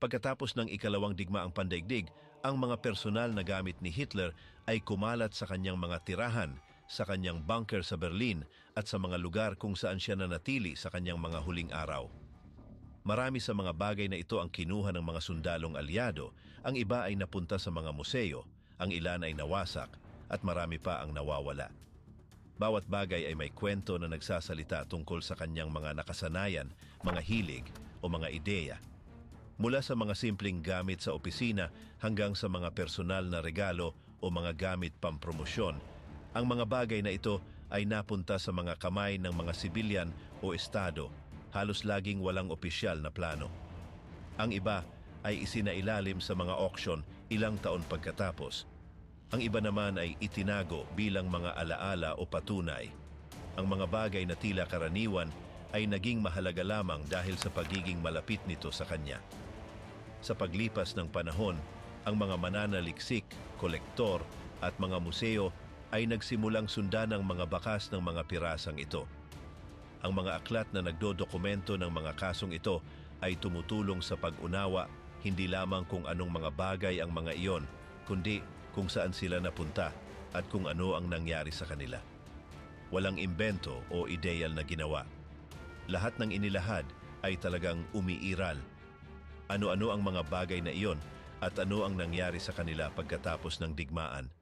Pagkatapos ng ikalawang digmaang pandaigdig, ang mga personal na gamit ni Hitler ay kumalat sa kanyang mga tirahan, sa kanyang bunker sa Berlin at sa mga lugar kung saan siya nanatili sa kanyang mga huling araw. Marami sa mga bagay na ito ang kinuha ng mga sundalong alyado, ang iba ay napunta sa mga museo, ang ilan ay nawasak, at marami pa ang nawawala. Bawat bagay ay may kwento na nagsasalita tungkol sa kanyang mga nakasanayan, mga hilig o mga ideya. Mula sa mga simpleng gamit sa opisina hanggang sa mga personal na regalo o mga gamit pampromosyon, ang mga bagay na ito ay napunta sa mga kamay ng mga sibilyan o estado, halos laging walang opisyal na plano. Ang iba ay isinailalim sa mga auction ilang taon pagkatapos. Ang iba naman ay itinago bilang mga alaala o patunay. Ang mga bagay na tila karaniwan ay naging mahalaga lamang dahil sa pagiging malapit nito sa kanya. Sa paglipas ng panahon, ang mga mananaliksik, kolektor at mga museo ay nagsimulang sundan ang mga bakas ng mga pirasang ito. Ang mga aklat na nagdodokumento ng mga kasong ito ay tumutulong sa pag-unawa hindi lamang kung anong mga bagay ang mga iyon, kundi kung saan sila napunta at kung ano ang nangyari sa kanila. Walang imbento o ideyal na ginawa. Lahat ng inilahad ay talagang umiiral. Ano-ano ang mga bagay na iyon at ano ang nangyari sa kanila pagkatapos ng digmaan.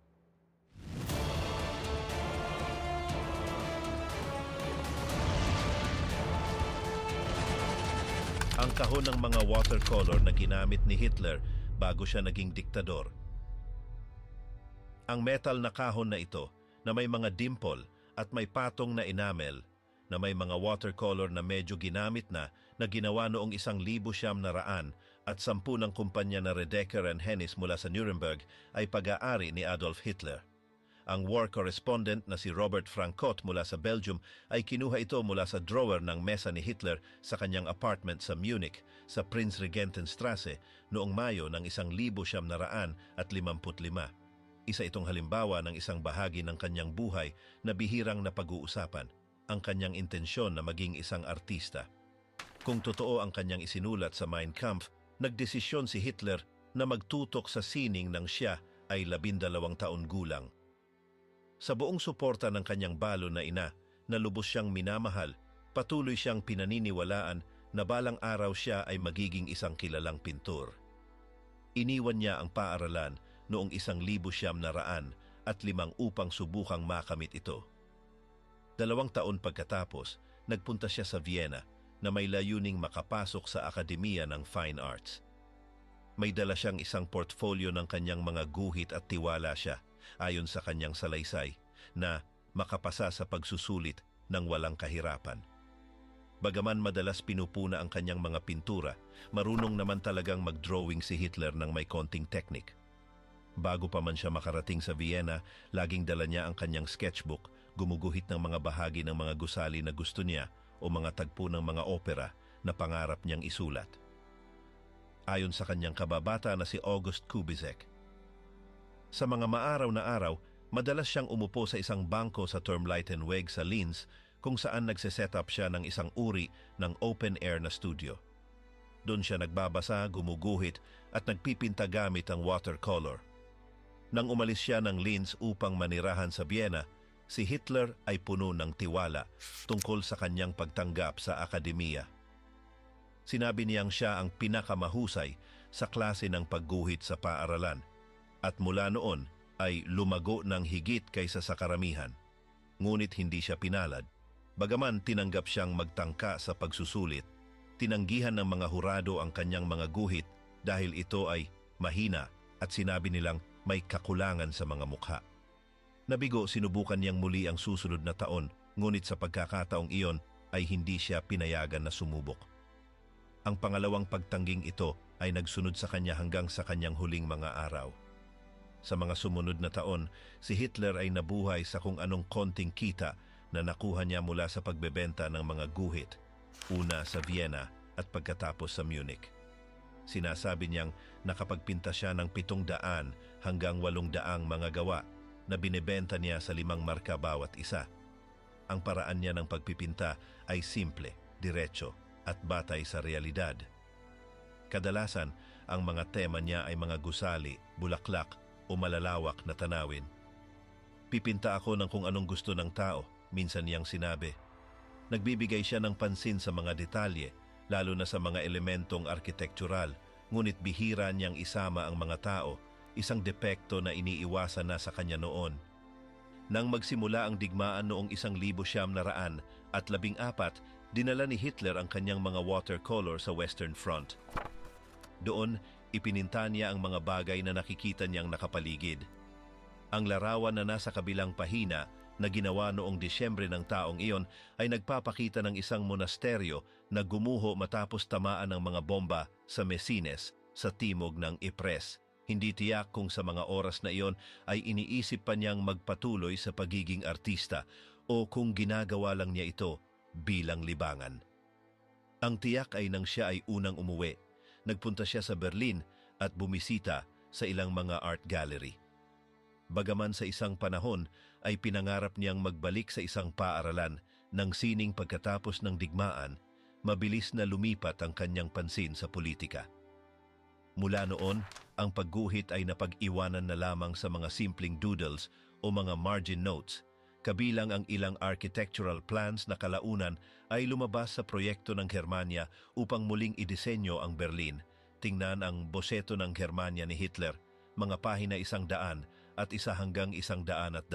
Ang kahon ng mga watercolor na ginamit ni Hitler bago siya naging diktador. Ang metal na kahon na ito na may mga dimple at may patong na enamel na may mga watercolor na medyo ginamit na ginawa noong 1900 at 10 ng kumpanya na Redeker and Hennis mula sa Nuremberg ay pag-aari ni Adolf Hitler. Ang war correspondent na si Robert Frankot mula sa Belgium ay kinuha ito mula sa drawer ng mesa ni Hitler sa kanyang apartment sa Munich sa Prinzregentenstrasse noong Mayo ng 1955. Isa itong halimbawa ng isang bahagi ng kanyang buhay na bihirang napag-uusapan, ang kanyang intensyon na maging isang artista. Kung totoo ang kanyang isinulat sa Mein Kampf, nagdesisyon si Hitler na magtutok sa sining nang siya ay 12 taon gulang. Sa buong suporta ng kanyang balo na ina, na lubos siyang minamahal, patuloy siyang pinaniniwalaan na balang araw siya ay magiging isang kilalang pintor. Iniwan niya ang paaralan noong 1905 upang subukang makamit ito. 2 taon pagkatapos, nagpunta siya sa Vienna na may layuning makapasok sa Akademiya ng Fine Arts. May dala siyang isang portfolio ng kanyang mga guhit at tiwala siya, ayon sa kanyang salaysay, na makapasa sa pagsusulit ng walang kahirapan. Bagaman madalas pinupuna ang kanyang mga pintura, marunong naman talagang mag-drawing si Hitler ng may konting teknik. Bago pa man siya makarating sa Vienna, laging dala niya ang kanyang sketchbook, gumuguhit ng mga bahagi ng mga gusali na gusto niya o mga tagpo ng mga opera na pangarap niyang isulat. Ayon sa kanyang kababata na si August Kubizek, sa mga maaraw na araw, madalas siyang umupo sa isang bangko sa Turmleitenweg sa Linz kung saan nagse-set up siya ng isang uri ng open-air na studio. Doon siya nagbabasa, gumuguhit at nagpipinta gamit ang watercolor. Nang umalis siya ng Linz upang manirahan sa Vienna, si Hitler ay puno ng tiwala tungkol sa kanyang pagtanggap sa akademiya. Sinabi niyang siya ang pinakamahusay sa klase ng pagguhit sa paaralan at mula noon ay lumago ng higit kaysa sa karamihan. Ngunit hindi siya pinalad. Bagaman tinanggap siyang magtangka sa pagsusulit, tinanggihan ng mga hurado ang kanyang mga guhit dahil ito ay mahina at sinabi nilang may kakulangan sa mga mukha. Nabigo, sinubukan niyang muli ang susunod na taon, ngunit sa pagkakataong iyon ay hindi siya pinayagan na sumubok. Ang pangalawang pagtangging ito ay nagsunod sa kanya hanggang sa kanyang huling mga araw. Sa mga sumunod na taon, si Hitler ay nabuhay sa kung anong konting kita na nakuha niya mula sa pagbebenta ng mga guhit, una sa Vienna at pagkatapos sa Munich. Sinasabi niyang nakapagpinta siya ng 700 hanggang 800 mga gawa na binebenta niya sa 5 marka bawat isa. Ang paraan niya ng pagpipinta ay simple, diretso at batay sa realidad. Kadalasan, Ang mga tema niya ay mga gusali, bulaklak o malalawak na tanawin. Pipinta ako ng kung anong gusto ng tao, minsan niyang sinabi. Nagbibigay siya ng pansin sa mga detalye, lalo na sa mga elementong arkitektural, ngunit bihira niyang isama ang mga tao, isang depekto na iniiwasan na sa kanya noon. Nang magsimula ang digmaan noong 1914, dinala ni Hitler ang kanyang mga watercolor sa Western Front. Doon, ipininta niya ang mga bagay na nakikita niyang nakapaligid. Ang larawan na nasa kabilang pahina na ginawa noong Disyembre ng taong iyon ay nagpapakita ng isang monasteryo na gumuho matapos tamaan ng mga bomba sa Messines sa timog ng Ypres. Hindi tiyak kung sa mga oras na iyon ay iniisip pa niyang magpatuloy sa pagiging artista o kung ginagawa lang niya ito bilang libangan. Ang tiyak ay nang siya ay unang umuwi, nagpunta siya sa Berlin at bumisita sa ilang mga art gallery. Bagaman sa isang panahon ay pinangarap niyang magbalik sa isang paaralan ng sining pagkatapos ng digmaan, mabilis na lumipat ang kanyang pansin sa politika. Mula noon, ang pagguhit ay napag-iwanan na lamang sa mga simpleng doodles o mga margin notes, kabilang ang ilang architectural plans na kalaunan ay lumabas sa proyekto ng Germania upang muling idisenyo ang Berlin. Tingnan ang boseto ng Germania ni Hitler, mga pahina 100 at 100 hanggang 102.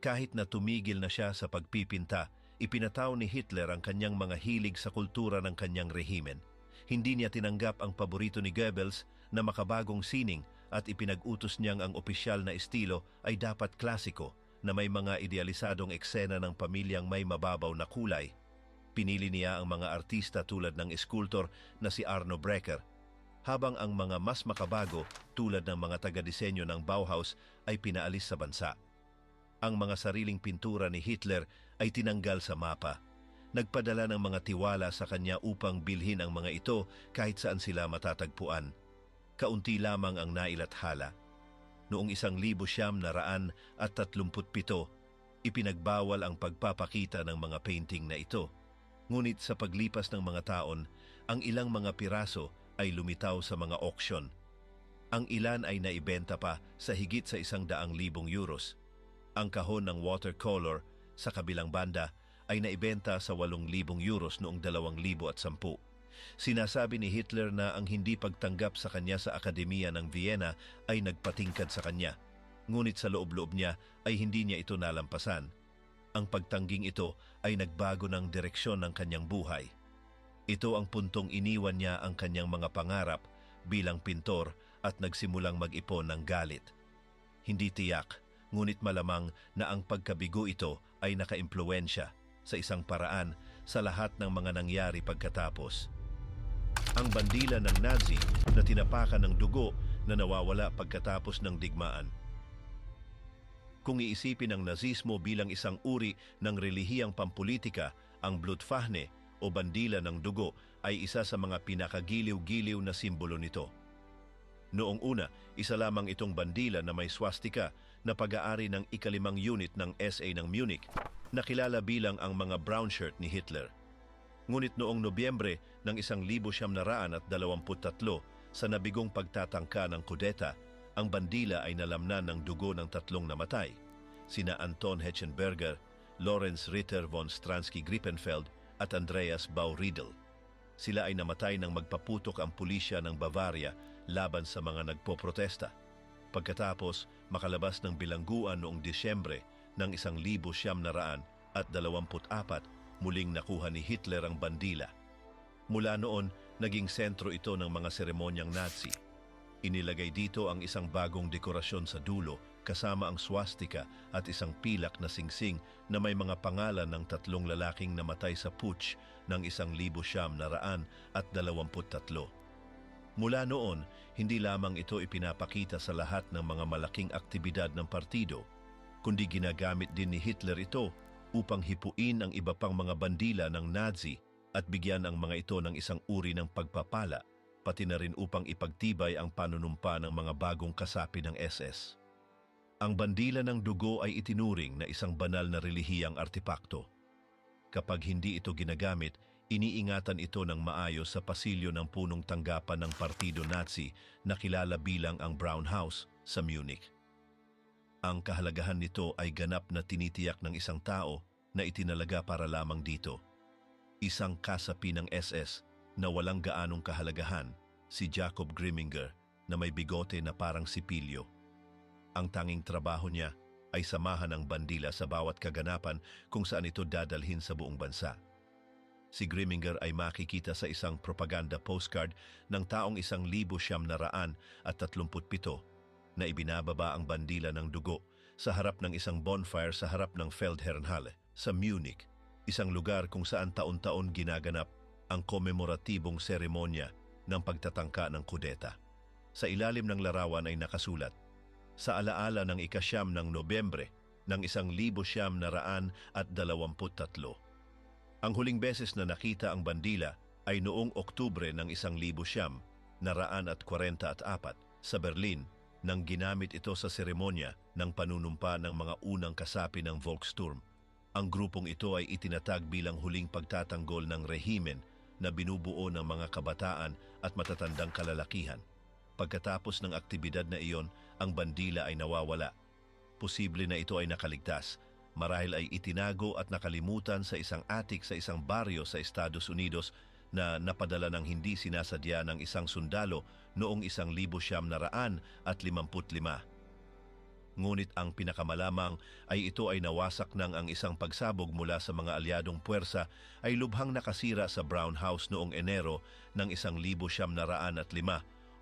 Kahit na tumigil na siya sa pagpipinta, ipinataw ni Hitler ang kanyang mga hilig sa kultura ng kanyang rehimen. Hindi niya tinanggap ang paborito ni Goebbels na makabagong sining at ipinag-utos niyang ang opisyal na estilo ay dapat klasiko na may mga idealisadong eksena ng pamilyang may mababaw na kulay. Pinili niya ang mga artista tulad ng eskultor na si Arno Breker, habang ang mga mas makabago tulad ng mga taga-disenyo ng Bauhaus ay pinaalis sa bansa. Ang mga sariling pintura ni Hitler ay tinanggal sa mapa. Nagpadala ng mga tiwala sa kanya upang bilhin ang mga ito kahit saan sila matatagpuan. Kaunti lamang ang nailathala. Noong 1937, ipinagbawal ang pagpapakita ng mga painting na ito. Ngunit sa paglipas ng mga taon, ang ilang mga piraso ay lumitaw sa mga auction. Ang ilan ay naibenta pa sa higit sa 100,000 euros. Ang kahon ng watercolor sa kabilang banda ay naibenta sa 8,000 euros noong 2010. Sinasabi ni Hitler na ang hindi pagtanggap sa kanya sa Akademiya ng Vienna ay nagpatingkad sa kanya. Ngunit sa loob-loob niya ay hindi niya ito nalampasan. Ang pagtangging ito ay nagbago ng direksyon ng kanyang buhay. Ito ang puntong iniwan niya ang kanyang mga pangarap bilang pintor at nagsimulang mag-ipon ng galit. Hindi tiyak, ngunit malamang na ang pagkabigo ito ay nakaimpluwensya sa isang paraan sa lahat ng mga nangyari pagkatapos. Ang bandila ng Nazi na tinapakan ng dugo na nawawala pagkatapos ng digmaan. Kung iisipin ang nazismo bilang isang uri ng relihiyang pampulitika, ang Blutfahne o bandila ng dugo ay isa sa mga pinakagiliw-giliw na simbolo nito. Noong una, isa lamang itong bandila na may swastika na pag-aari ng ika-5 unit ng SA ng Munich, na kilala bilang ang mga brown shirt ni Hitler. Ngunit noong Nobyembre ng 1923 sa nabigong pagtatangka ng kudeta, ang bandila ay nalamnan ng dugo ng 3 namatay, sina Anton Hetzschenberger, Lorenz Ritter von Stransky-Grippenfeld at Andreas Bau-Riedel. Sila ay namatay nang magpaputok ang pulisya ng Bavaria laban sa mga nagpoprotesta. Pagkatapos, makalabas ng bilangguan noong Disyembre ng 1924, muling nakuha ni Hitler ang bandila. Mula noon, naging sentro ito ng mga seremonyang Nazi. Inilagay dito ang isang bagong dekorasyon sa dulo kasama ang swastika at isang pilak na singsing na may mga pangalan ng 3 lalaking namatay sa putsch ng 1923. Mula noon, hindi lamang ito ipinapakita sa lahat ng mga malaking aktibidad ng partido, kundi ginagamit din ni Hitler ito upang hipuin ang iba pang mga bandila ng Nazi at bigyan ang mga ito ng isang uri ng pagpapala, pati na rin upang ipagtibay ang panunumpa ng mga bagong kasapi ng SS. Ang bandila ng dugo ay itinuring na isang banal na relihiyang artipakto. Kapag hindi ito ginagamit, Iniingatan ito ng maayos sa pasilyo ng punong tanggapan ng Partido Nazi na kilala bilang ang Brown House sa Munich. Ang kahalagahan nito ay ganap na tinitiyak ng isang tao na itinalaga para lamang dito. Isang kasapi ng SS na walang gaanong kahalagahan, si Jacob Grimminger, na may bigote na parang sipilyo. Ang tanging trabaho niya ay samahan ang bandila sa bawat kaganapan kung saan ito dadalhin sa buong bansa. Si Grimminger ay makikita sa isang propaganda postcard ng taong 1,937 na ibinababa ang bandila ng dugo sa harap ng isang bonfire sa harap ng Feldherrnhalle sa Munich, isang lugar kung saan taon-taon ginaganap ang komemoratibong seremonya ng pagtatangka ng kudeta. Sa ilalim ng larawan ay nakasulat, sa alaala ng 9 ng Nobyembre ng 1923. Ang huling beses na nakita ang bandila ay noong Oktubre ng 1944 sa Berlin nang ginamit ito sa seremonya ng panunumpa ng mga unang kasapi ng Volkssturm. Ang grupong ito ay itinatag bilang huling pagtatanggol ng rehimen na binubuo ng mga kabataan at matatandang kalalakihan. Pagkatapos ng aktibidad na iyon, ang bandila ay nawawala. Posible na ito ay nakaligtas, marahil ay itinago at nakalimutan sa isang attic sa isang baryo sa Estados Unidos na napadala ng hindi sinasadya ng isang sundalo noong 1955. Ngunit ang pinakamalamang ay ito ay nawasak nang ang isang pagsabog mula sa mga alyadong puwersa ay lubhang nakasira sa Brown House noong Enero ng 1905.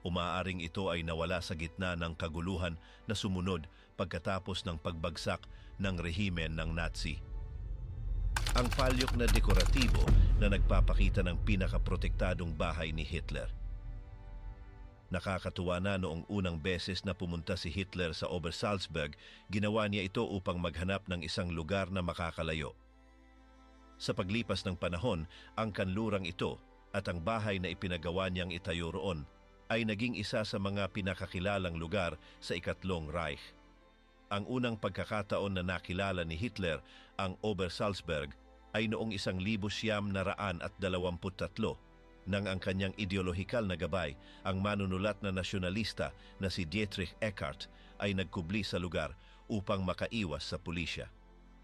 Umaaring ito ay nawala sa gitna ng kaguluhan na sumunod pagkatapos ng pagbagsak ng rehimen ng Nazi. Ang palyok na dekoratibo na nagpapakita ng pinakaprotektadong bahay ni Hitler. Nakakatuwa na noong unang beses na pumunta si Hitler sa Obersalzberg, ginawa niya ito upang maghanap ng isang lugar na makakalayo. Sa paglipas ng panahon, ang kanlurang ito at ang bahay na ipinagawa niyang itayo roon ay naging isa sa mga pinakakilalang lugar sa Ikatlong Reich. Ang unang pagkakataon na nakilala ni Hitler ang Obersalzberg ay noong 1923 nang ang kanyang ideolohikal na gabay, ang manunulat na nasyonalista na si Dietrich Eckart, ay nagkubli sa lugar upang makaiwas sa pulisya.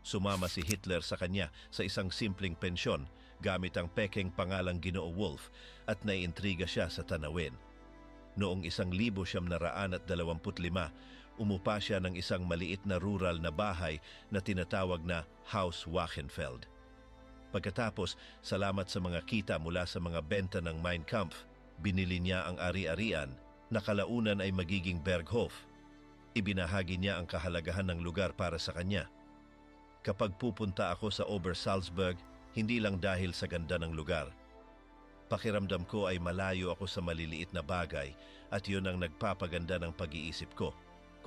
Sumama si Hitler sa kanya sa isang simpleng pensyon gamit ang pekeng pangalang Ginoo Wolf at naiintriga siya sa tanawin. Noong 1925, umupa siya ng isang maliit na rural na bahay na tinatawag na Haus Wachenfeld. Pagkatapos, salamat sa mga kita mula sa mga benta ng Mein Kampf, binili niya ang ari-arian na kalaunan ay magiging Berghof. Ibinahagi niya ang kahalagahan ng lugar para sa kanya. Kapag pupunta ako sa Obersalzberg, hindi lang dahil sa ganda ng lugar. Pakiramdam ko ay malayo ako sa maliliit na bagay at yun ang nagpapaganda ng pag-iisip ko.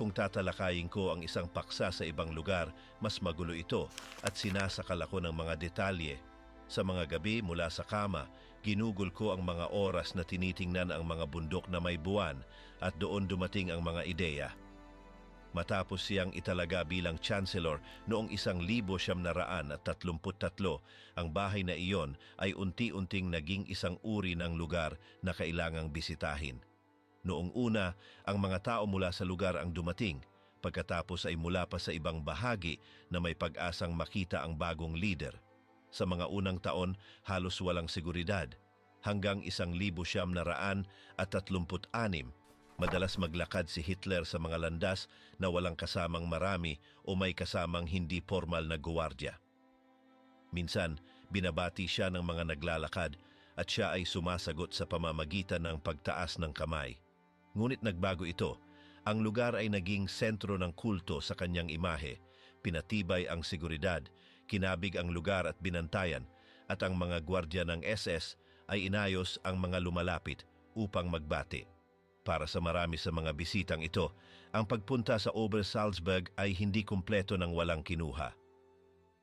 Kung tatalakayin ko ang isang paksa sa ibang lugar, mas magulo ito at sinasakal ako ng mga detalye. Sa mga gabi mula sa kama, ginugol ko ang mga oras na tinitingnan ang mga bundok na may buwan at doon dumating ang mga ideya. Matapos siyang italaga bilang chancellor noong 1933, ang bahay na iyon ay unti-unting naging isang uri ng lugar na kailangang bisitahin. Noong una, ang mga tao mula sa lugar ang dumating, pagkatapos ay mula pa sa ibang bahagi na may pag-asang makita ang bagong leader. Sa mga unang taon, halos walang seguridad. Hanggang 1936, madalas maglakad si Hitler sa mga landas na walang kasamang marami o may kasamang hindi formal na guwardya. Minsan, binabati siya ng mga naglalakad at siya ay sumasagot sa pamamagitan ng pagtaas ng kamay. Ngunit nagbago ito. Ang lugar ay naging sentro ng kulto sa kanyang imahe. Pinatibay ang seguridad, kinabig ang lugar at binantayan, at ang mga gwardya ng SS ay inayos ang mga lumalapit upang magbati. Para sa marami sa mga bisitang ito, ang pagpunta sa Obersalzberg ay hindi kumpleto ng walang kinuha.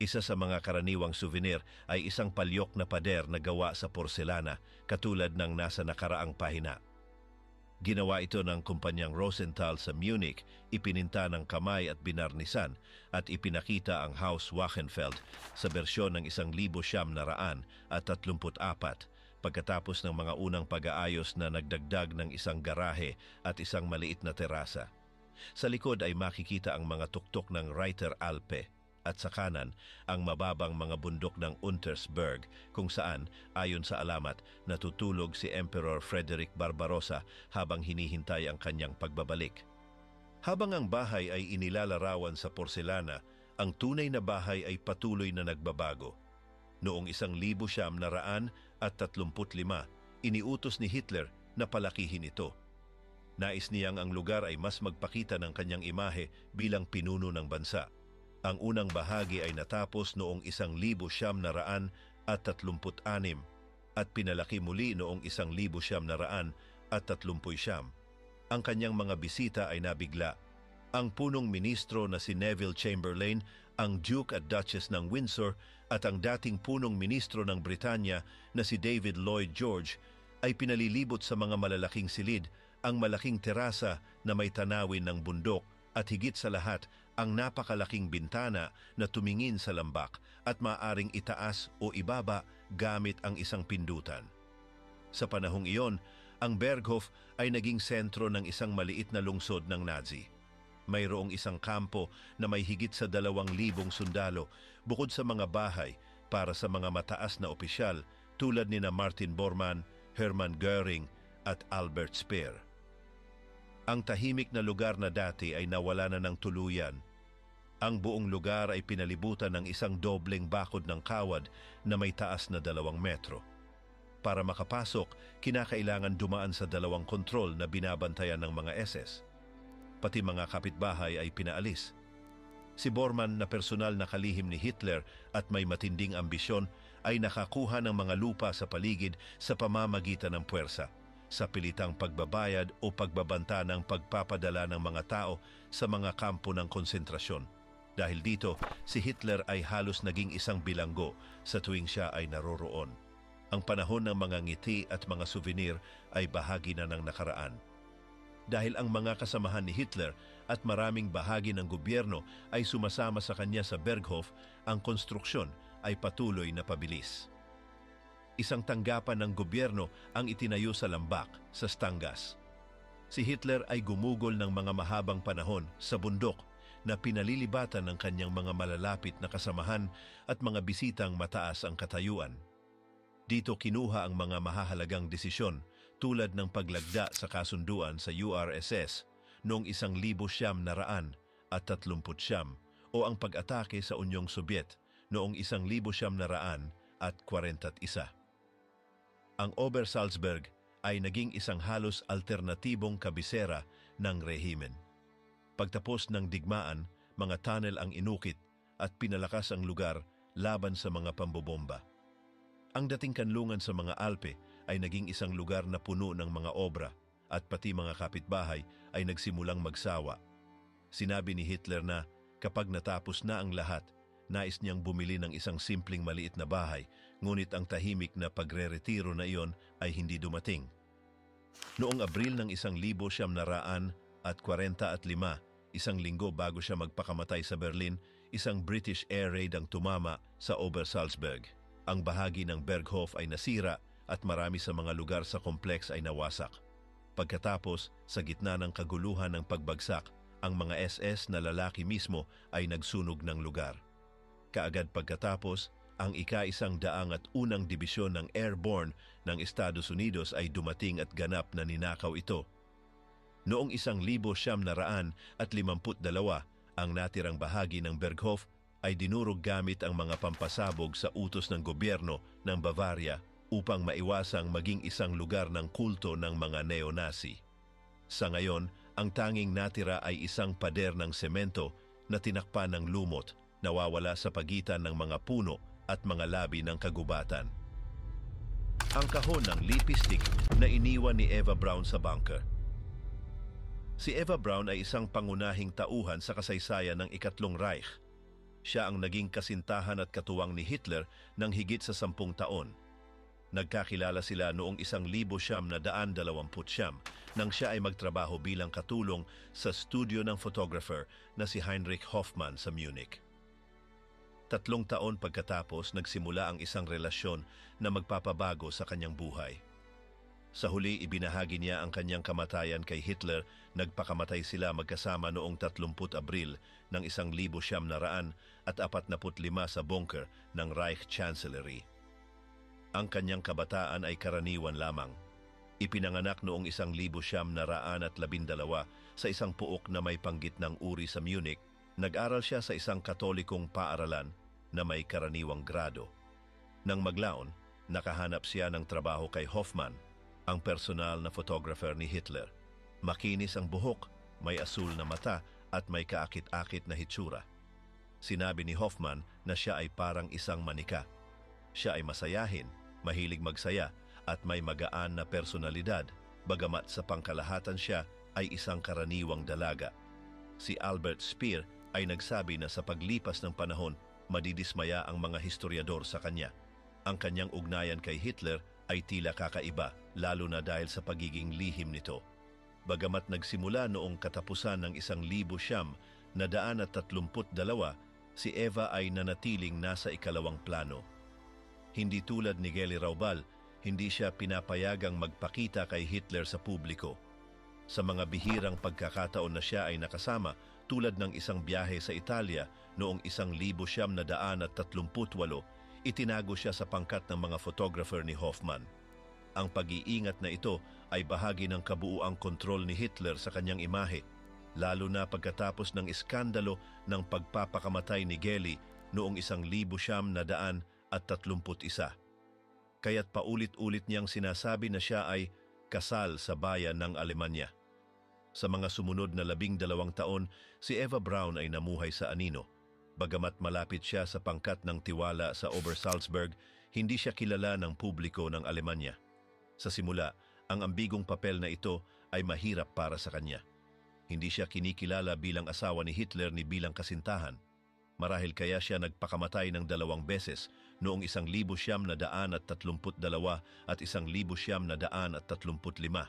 Isa sa mga karaniwang souvenir ay isang palyok na pader na gawa sa porselana, katulad ng nasa nakaraang pahina. Ginawa ito ng kumpanyang Rosenthal sa Munich, ipininta ng kamay at binarnisan at ipinakita ang Haus Wachenfeld sa bersyon ng 1934 pagkatapos ng mga unang pag-aayos na nagdagdag ng isang garahe at isang maliit na terasa. Sa likod ay makikita ang mga tuktok ng Reiter Alpe at sa kanan ang mababang mga bundok ng Untersberg kung saan, ayon sa alamat, natutulog si Emperor Frederick Barbarossa habang hinihintay ang kanyang pagbabalik. Habang ang bahay ay inilalarawan sa porselana, ang tunay na bahay ay patuloy na nagbabago. Noong 1935, iniutos ni Hitler na palakihin ito. Nais niyang ang lugar ay mas magpakita ng kanyang imahe bilang pinuno ng bansa. Ang unang bahagi ay natapos noong 1936 at pinalaki muli noong 1939. Ang kanyang mga bisita ay nabigla. Ang punong ministro na si Neville Chamberlain, ang Duke at Duchess ng Windsor at ang dating punong ministro ng Britanya na si David Lloyd George ay pinalilibot sa mga malalaking silid, ang malaking terasa na may tanawin ng bundok at higit sa lahat ang napakalaking bintana na tumingin sa lambak at maaring itaas o ibaba gamit ang isang pindutan. Sa panahong iyon, ang Berghof ay naging sentro ng isang maliit na lungsod ng Nazi. Mayroong isang kampo na may higit sa 2,000 sundalo bukod sa mga bahay para sa mga mataas na opisyal tulad ni Martin Bormann, Hermann Göring at Albert Speer. Ang tahimik na lugar na dati ay nawala na ng tuluyan. Ang buong lugar ay pinalibutan ng isang dobleng bakod ng kawad na may taas na 2 metro. Para makapasok, kinakailangan dumaan sa 2 kontrol na binabantayan ng mga SS. Pati mga kapitbahay ay pinaalis. Si Bormann na personal na kalihim ni Hitler at may matinding ambisyon ay nakakuha ng mga lupa sa paligid sa pamamagitan ng puwersa, sa pilitang pagbabayad o pagbabanta ng pagpapadala ng mga tao sa mga kampo ng konsentrasyon. Dahil dito, si Hitler ay halos naging isang bilanggo sa tuwing siya ay naroroon. Ang panahon ng mga ngiti at mga souvenir ay bahagi na ng nakaraan. Dahil ang mga kasamahan ni Hitler at maraming bahagi ng gobyerno ay sumasama sa kanya sa Berghof, ang konstruksyon ay patuloy na pabilis. Isang tanggapan ng gobyerno ang itinayo sa Lambak, sa Stangas. Si Hitler ay gumugol ng mga mahabang panahon sa bundok na pinalilibatan ng kanyang mga malalapit na kasamahan at mga bisitang mataas ang katayuan. Dito kinuha ang mga mahahalagang desisyon tulad ng paglagda sa kasunduan sa URSS noong 1939 o ang pag-atake sa Unyong Sobyet noong 1941. Ang Obersalzberg ay naging isang halos alternatibong kabisera ng rehimen. Pagtapos ng digmaan, mga tunnel ang inukit at pinalakas ang lugar laban sa mga pambobomba. Ang dating kanlungan sa mga Alpe ay naging isang lugar na puno ng mga obra at pati mga kapitbahay ay nagsimulang magsawa. Sinabi ni Hitler na kapag natapos na ang lahat, nais niyang bumili ng isang simpleng maliit na bahay, ngunit ang tahimik na pagre-retiro na iyon ay hindi dumating. Noong Abril ng 1945, isang linggo bago siya magpakamatay sa Berlin, isang British air raid ang tumama sa Obersalzberg. Ang bahagi ng Berghof ay nasira at marami sa mga lugar sa kompleks ay nawasak. Pagkatapos, sa gitna ng kaguluhan ng pagbagsak, ang mga SS na lalaki mismo ay nagsunog ng lugar. Kaagad pagkatapos, ang ika-101 Dibisyon ng Airborne ng Estados Unidos ay dumating at ganap na ninakaw ito. Noong 1952, ang natirang bahagi ng Berghof ay dinurog gamit ang mga pampasabog sa utos ng gobyerno ng Bavaria upang maiwasang maging isang lugar ng kulto ng mga neo-Nazi. Sa ngayon, ang tanging natira ay isang pader ng semento na tinakpan ng lumot, nawawala sa pagitan ng mga puno at mga labi ng kagubatan. Ang kahon ng lipstick na iniwan ni Eva Braun sa bunker. Si Eva Braun ay isang pangunahing tauhan sa kasaysayan ng Ikatlong Reich. Siya ang naging kasintahan at katuwang ni Hitler ng higit sa 10 taon. Nagkakilala sila noong 1929 nang siya ay magtrabaho bilang katulong sa studio ng photographer na si Heinrich Hoffmann sa Munich. 3 taon pagkatapos nagsimula ang isang relasyon na magpapabago sa kanyang buhay. Sa huli ibinahagi niya ang kanyang kamatayan kay Hitler. Nagpakamatay sila magkasama noong 30 Abril ng 1945 sa bunker ng Reich Chancellery. Ang kanyang kabataan ay karaniwan lamang. Ipinanganak noong 1912 sa isang puok na may panggitnang uri sa Munich. Nag-aral siya sa isang katolikong paaralan na may karaniwang grado. Nang maglaon, nakahanap siya ng trabaho kay Hoffmann, ang personal na photographer ni Hitler. Makinis ang buhok, may asul na mata at may kaakit-akit na hitsura. Sinabi ni Hoffmann na siya ay parang isang manika. Siya ay masayahin, mahilig magsaya at may magaan na personalidad, bagamat sa pangkalahatan siya ay isang karaniwang dalaga. Si Albert Speer ay nagsabi na sa paglipas ng panahon, madidismaya ang mga historiador sa kanya. Ang kanyang ugnayan kay Hitler ay tila kakaiba, lalo na dahil sa pagiging lihim nito. Bagamat nagsimula noong katapusan ng 1932, si Eva ay nanatiling nasa ikalawang plano. Hindi tulad ni Geli Raubal, hindi siya pinapayagang magpakita kay Hitler sa publiko. Sa mga bihirang pagkakataon na siya ay nakasama, tulad ng isang biyahe sa Italia noong 1938, itinago siya sa pangkat ng mga photographer ni Hoffmann. Ang pag-iingat na ito ay bahagi ng kabuuang kontrol ni Hitler sa kanyang imahe, lalo na pagkatapos ng iskandalo ng pagpapakamatay ni Geli noong 1931. Kaya't paulit-ulit niyang sinasabi na siya ay kasal sa bayan ng Alemanya. Sa mga sumunod na 12 taon, si Eva Braun ay namuhay sa anino. Bagamat malapit siya sa pangkat ng tiwala sa Obersalzberg, hindi siya kilala ng publiko ng Alemanya. Sa simula, ang ambigong papel na ito ay mahirap para sa kanya. Hindi siya kinikilala bilang asawa ni Hitler ni bilang kasintahan. Marahil kaya siya nagpakamatay ng 2 beses noong 1932 at 1935.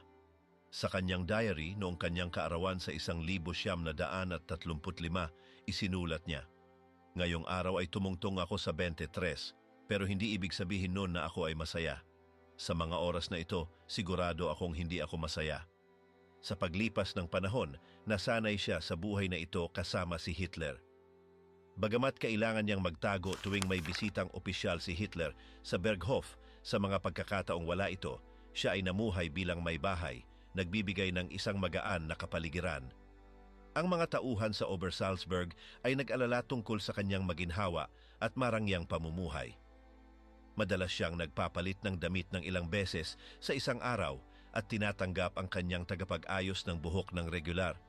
Sa kanyang diary noong kanyang kaarawan sa 1935, isinulat niya, "Ngayong araw ay tumungtong ako sa 23, pero hindi ibig sabihin noon na ako ay masaya. Sa mga oras na ito, sigurado akong hindi ako masaya." Sa paglipas ng panahon, nasanay siya sa buhay na ito kasama si Hitler. Bagamat kailangan niyang magtago tuwing may bisitang opisyal si Hitler sa Berghof, sa mga pagkakataong wala ito, siya ay namuhay bilang may bahay, nagbibigay ng isang magaan na kapaligiran. Ang mga tauhan sa Obersalzberg ay nag-alala tungkol sa kanyang maginhawa at marangyang pamumuhay. Madalas siyang nagpapalit ng damit ng ilang beses sa isang araw at tinatanggap ang kanyang tagapag-ayos ng buhok ng regular.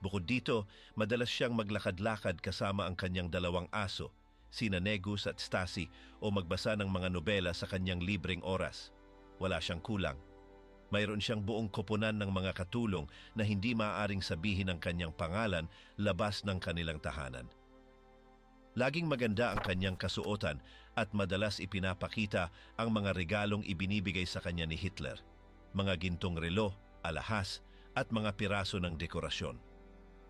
Bukod dito, madalas siyang maglakad-lakad kasama ang kanyang 2 aso, sina Negus at Stasi, o magbasa ng mga nobela sa kanyang libreng oras. Wala siyang kulang. Mayroon siyang buong koponan ng mga katulong na hindi maaaring sabihin ang kanyang pangalan labas ng kanilang tahanan. Laging maganda ang kanyang kasuotan at madalas ipinapakita ang mga regalong ibinibigay sa kanya ni Hitler, mga gintong relo, alahas at mga piraso ng dekorasyon.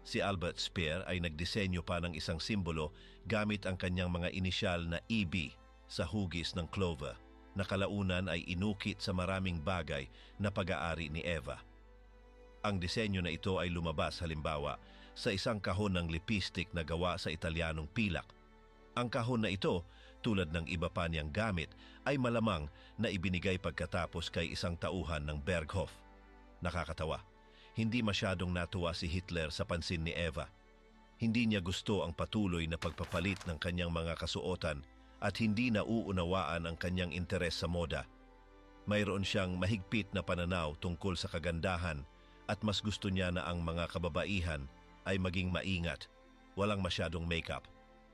Si Albert Speer ay nagdisenyo pa ng isang simbolo gamit ang kanyang mga inisyal na EB sa hugis ng clover, na kalaunan ay inukit sa maraming bagay na pag-aari ni Eva. Ang disenyo na ito ay lumabas halimbawa sa isang kahon ng lipstick na gawa sa Italianong pilak. Ang kahon na ito, tulad ng iba pa niyang gamit, ay malamang na ibinigay pagkatapos kay isang tauhan ng Berghof. Nakakatawa. Hindi masyadong natuwa si Hitler sa pansin ni Eva. Hindi niya gusto ang patuloy na pagpapalit ng kanyang mga kasuotan at hindi nauunawaan ang kanyang interes sa moda. Mayroon siyang mahigpit na pananaw tungkol sa kagandahan at mas gusto niya na ang mga kababaihan ay maging maingat, walang masyadong makeup.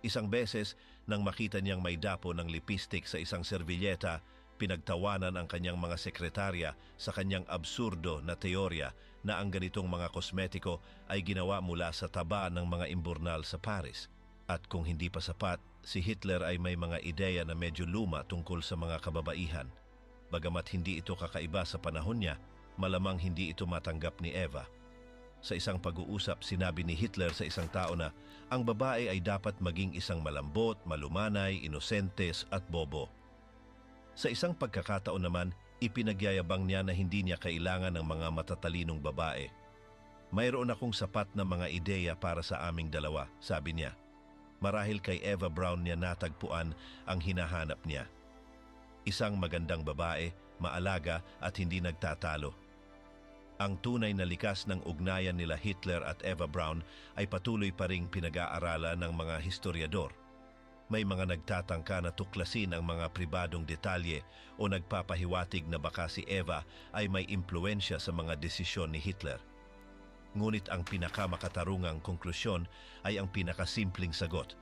Isang beses, nang makita niyang may dapo ng lipstick sa isang servilleta, pinagtawanan ang kanyang mga sekretarya sa kanyang absurdo na teorya na ang ganitong mga kosmetiko ay ginawa mula sa taba ng mga imburnal sa Paris. At kung hindi pa sapat, si Hitler ay may mga ideya na medyo luma tungkol sa mga kababaihan. Bagamat hindi ito kakaiba sa panahon niya, malamang hindi ito matanggap ni Eva. Sa isang pag-uusap, sinabi ni Hitler sa isang tao na ang babae ay dapat maging isang malambot, malumanay, inosentes at bobo. Sa isang pagkakataon naman, ipinagyayabang niya na hindi niya kailangan ng mga matatalinong babae. Mayroon akong sapat na mga ideya para sa aming dalawa, sabi niya. Marahil kay Eva Braun niya natagpuan ang hinahanap niya. Isang magandang babae, maalaga at hindi nagtatalo. Ang tunay na likas ng ugnayan nila Hitler at Eva Braun ay patuloy pa ring pinag-aaralan ng mga historiador. May mga nagtatangka na tuklasin ang mga pribadong detalye o nagpapahiwatig na baka si Eva ay may impluensya sa mga desisyon ni Hitler. Ngunit ang pinakamakatarungang konklusyon ay ang pinakasimpleng sagot.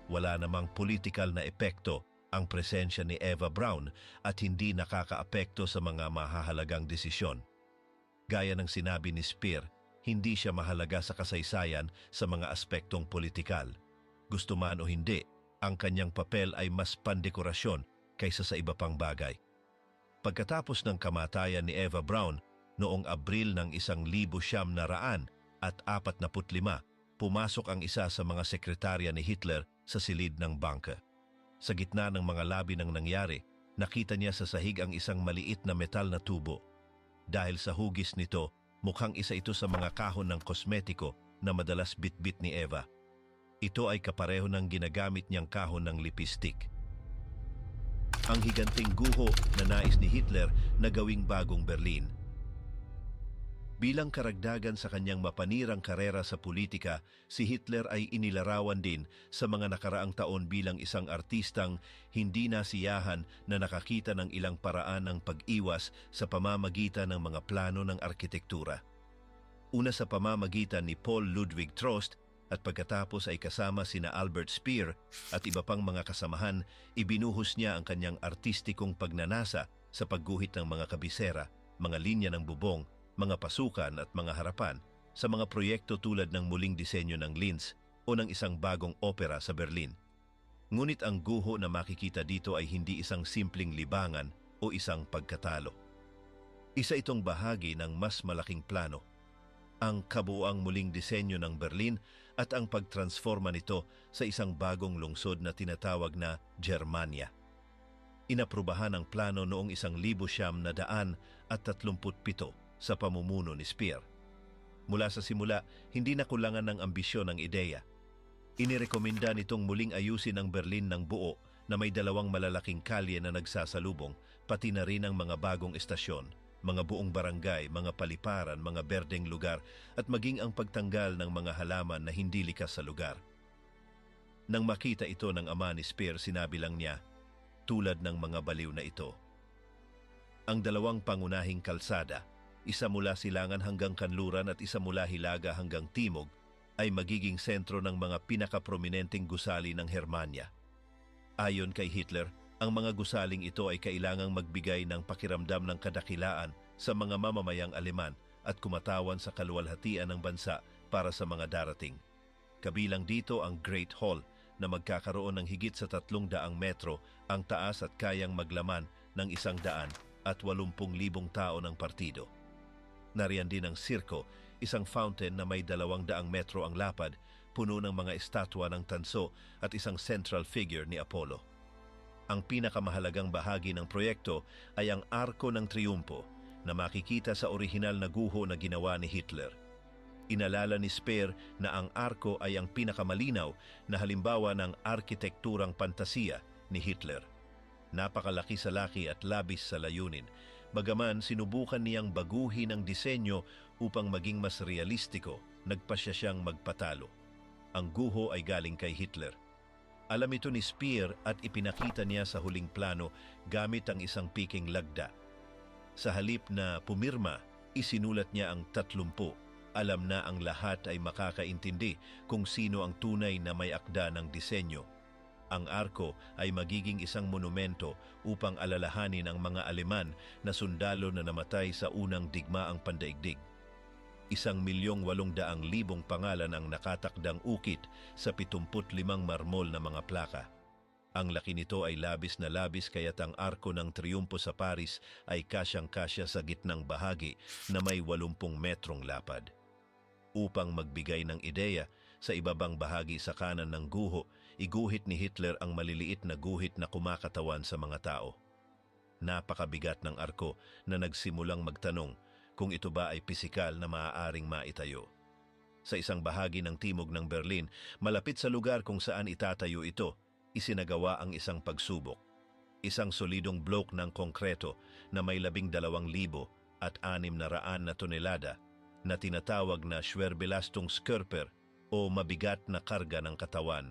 Wala namang political na epekto ang presensya ni Eva Braun at hindi nakakaapekto sa mga mahahalagang desisyon. Gaya ng sinabi ni Speer, hindi siya mahalaga sa kasaysayan sa mga aspektong politikal. Gusto man o hindi, ang kanyang papel ay mas pandekorasyon kaysa sa iba pang bagay. Pagkatapos ng kamatayan ni Eva Braun noong Abril ng 1945, pumasok ang isa sa mga sekretarya ni Hitler sa silid ng bangka. Sa gitna ng mga labi ng nangyari, nakita niya sa sahig ang isang maliit na metal na tubo. Dahil sa hugis nito, mukhang isa ito sa mga kahon ng kosmetiko na madalas bitbit ni Eva. Ito ay kapareho ng ginagamit niyang kahon ng lipistik. Ang higanting guho na nais ni Hitler na gawing bagong Berlin. Bilang karagdagan sa kanyang mapanirang karera sa politika, si Hitler ay inilarawan din sa mga nakaraang taon bilang isang artistang hindi nasiyahan na nakakita ng ilang paraan ng pag-iwas sa pamamagitan ng mga plano ng arkitektura. Una sa pamamagitan ni Paul Ludwig Trost at pagkatapos ay kasama sina Albert Speer at iba pang mga kasamahan, ibinuhos niya ang kanyang artistikong pagnanasa sa pagguhit ng mga kabisera, mga linya ng bubong, mga pasukan at mga harapan sa mga proyekto tulad ng muling disenyo ng Linz o ng isang bagong opera sa Berlin. Ngunit ang guho na makikita dito ay hindi isang simpleng libangan o isang pagkatalo. Isa itong bahagi ng mas malaking plano, ang kabuuang muling disenyo ng Berlin at ang pagtransforma nito sa isang bagong lungsod na tinatawag na Germania. Inaprubahan ang plano noong 1937 sa pamumuno ni Speer. Mula sa simula, hindi nakulangan ng ambisyon ang ideya. Inirekomenda nitong muling ayusin ang Berlin ng buo na may dalawang malalaking kalye na nagsasalubong, pati na rin ang mga bagong estasyon, mga buong barangay, mga paliparan, mga berdeng lugar at maging ang pagtanggal ng mga halaman na hindi likas sa lugar. Nang makita ito ng ama ni Speer, sinabi lang niya, tulad ng mga baliw na ito. Ang dalawang pangunahing kalsada, isa mula silangan hanggang kanluran at isa mula hilaga hanggang timog, ay magiging sentro ng mga pinakaprominenteng gusali ng Germania. Ayon kay Hitler, ang mga gusaling ito ay kailangang magbigay ng pakiramdam ng kadakilaan sa mga mamamayang Aleman at kumatawan sa kaluwalhatian ng bansa para sa mga darating. Kabilang dito ang Great Hall na magkakaroon ng higit sa 300 metro ang taas at kayang maglaman ng 180,000 tao ng partido. Nariyan din ang sirko, isang fountain na may 200 metro ang lapad, puno ng mga estatwa ng tanso at isang central figure ni Apollo. Ang pinakamahalagang bahagi ng proyekto ay ang Arko ng Triumpo na makikita sa orihinal na guho na ginawa ni Hitler. Inalala ni Speer na ang arko ay ang pinakamalinaw na halimbawa ng arkitekturang pantasiya ni Hitler. Napakalaki sa laki at labis sa layunin. Bagaman sinubukan niyang baguhin ang disenyo upang maging mas realistiko, nagpasya siyang magpatalo. Ang guho ay galing kay Hitler. Alam ito ni Speer at ipinakita niya sa huling plano gamit ang isang piking lagda. Sa halip na pumirma, isinulat niya ang 30. Alam na ang lahat ay makakaintindi kung sino ang tunay na may akda ng disenyo. Ang arko ay magiging isang monumento upang alalahanin ang mga Aleman na sundalo na namatay sa unang digmaang pandaigdig. 1,800,000 pangalan ang nakatakdang ukit sa 75 marmol na mga plaka. Ang laki nito ay labis na labis kaya't ang Arko ng Triumpo sa Paris ay kasyang-kasya sa gitnang bahagi na may 80 metrong lapad. Upang magbigay ng ideya, sa ibabang bahagi sa kanan ng guho, iguhit ni Hitler ang maliliit na guhit na kumakatawan sa mga tao. Napakabigat ng arko na nagsimulang magtanong kung ito ba ay pisikal na maaaring maitayo. Sa isang bahagi ng timog ng Berlin, malapit sa lugar kung saan itatayo ito, isinagawa ang isang pagsubok. Isang solidong blok ng konkreto na may 12,600 na tonelada na tinatawag na Schwerbelastungskörper o mabigat na karga ng katawan.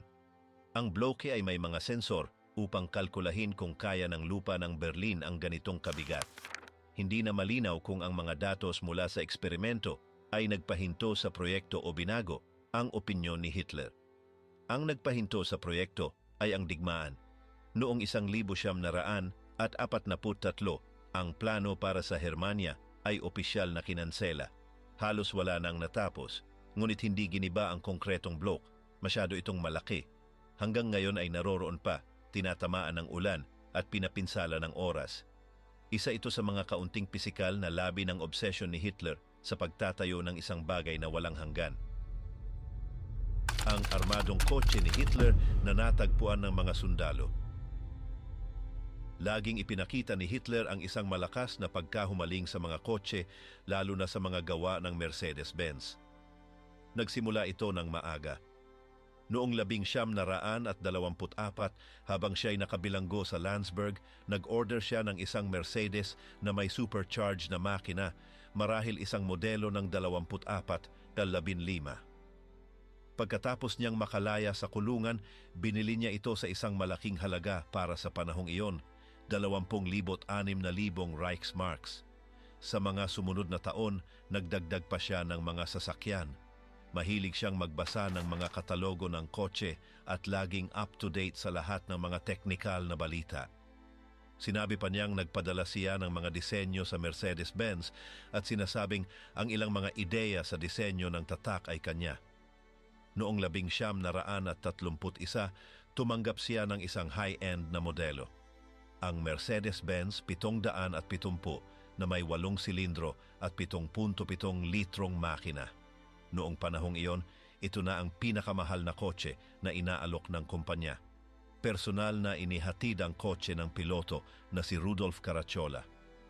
Ang bloke ay may mga sensor upang kalkulahin kung kaya ng lupa ng Berlin ang ganitong kabigat. Hindi na malinaw kung ang mga datos mula sa eksperimento ay nagpahinto sa proyekto o binago ang opinyon ni Hitler. Ang nagpahinto sa proyekto ay ang digmaan. Noong 1943, ang plano para sa Hermania ay opisyal na kinansela. Halos wala nang natapos, ngunit hindi giniba ang konkretong blok. Masyado itong malaki. Hanggang ngayon ay naroroon pa, tinatamaan ng ulan at pinapinsala ng oras. Isa ito sa mga kaunting pisikal na labi ng obsesyon ni Hitler sa pagtatayo ng isang bagay na walang hanggan. Ang armadong kotse ni Hitler na natagpuan ng mga sundalo. Laging ipinakita ni Hitler ang isang malakas na pagkahumaling sa mga kotse, lalo na sa mga gawa ng Mercedes-Benz. Nagsimula ito ng maaga. Noong 1924, habang siya'y nakabilanggo sa Landsberg, nag-order siya ng isang Mercedes na may supercharged na makina, marahil isang modelo ng 24-15. Pagkatapos niyang makalaya sa kulungan, binili niya ito sa isang malaking halaga para sa panahong iyon, 20,600 Reichsmarks. Sa mga sumunod na taon, nagdagdag pa siya ng mga sasakyan. Mahilig siyang magbasa ng mga katalogo ng kotse at laging up-to-date sa lahat ng mga teknikal na balita. Sinabi pa niyang nagpadala siya ng mga disenyo sa Mercedes-Benz at sinasabing ang ilang mga ideya sa disenyo ng tatak ay kanya. Noong 1931, tumanggap siya ng isang high-end na modelo. Ang Mercedes-Benz 770 na may 8 silindro at 7.7 litrong makina. Noong panahong iyon, ito na ang pinakamahal na kotse na inaalok ng kumpanya. Personal na inihatid ang kotse ng piloto na si Rudolf Caracciola.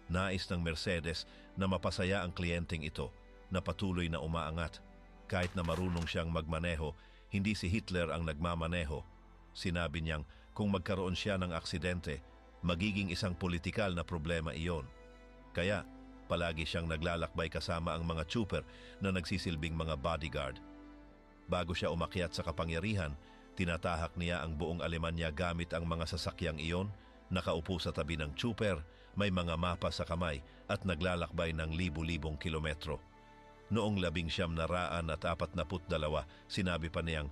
Nais ng Mercedes na mapasaya ang kliyenteng ito na patuloy na umaangat. Kahit na marunong siyang magmaneho, hindi si Hitler ang nagmamaneho. Sinabi niyang kung magkaroon siya ng aksidente, magiging isang politikal na problema iyon. Kaya, palagi siyang naglalakbay kasama ang mga trooper na nagsisilbing mga bodyguard. Bago siya umakyat sa kapangyarihan, tinatahak niya ang buong Alemanya gamit ang mga sasakyang iyon, nakaupo sa tabi ng trooper, may mga mapa sa kamay at naglalakbay ng libu-libong kilometro. Noong 1942, sinabi pa niyang,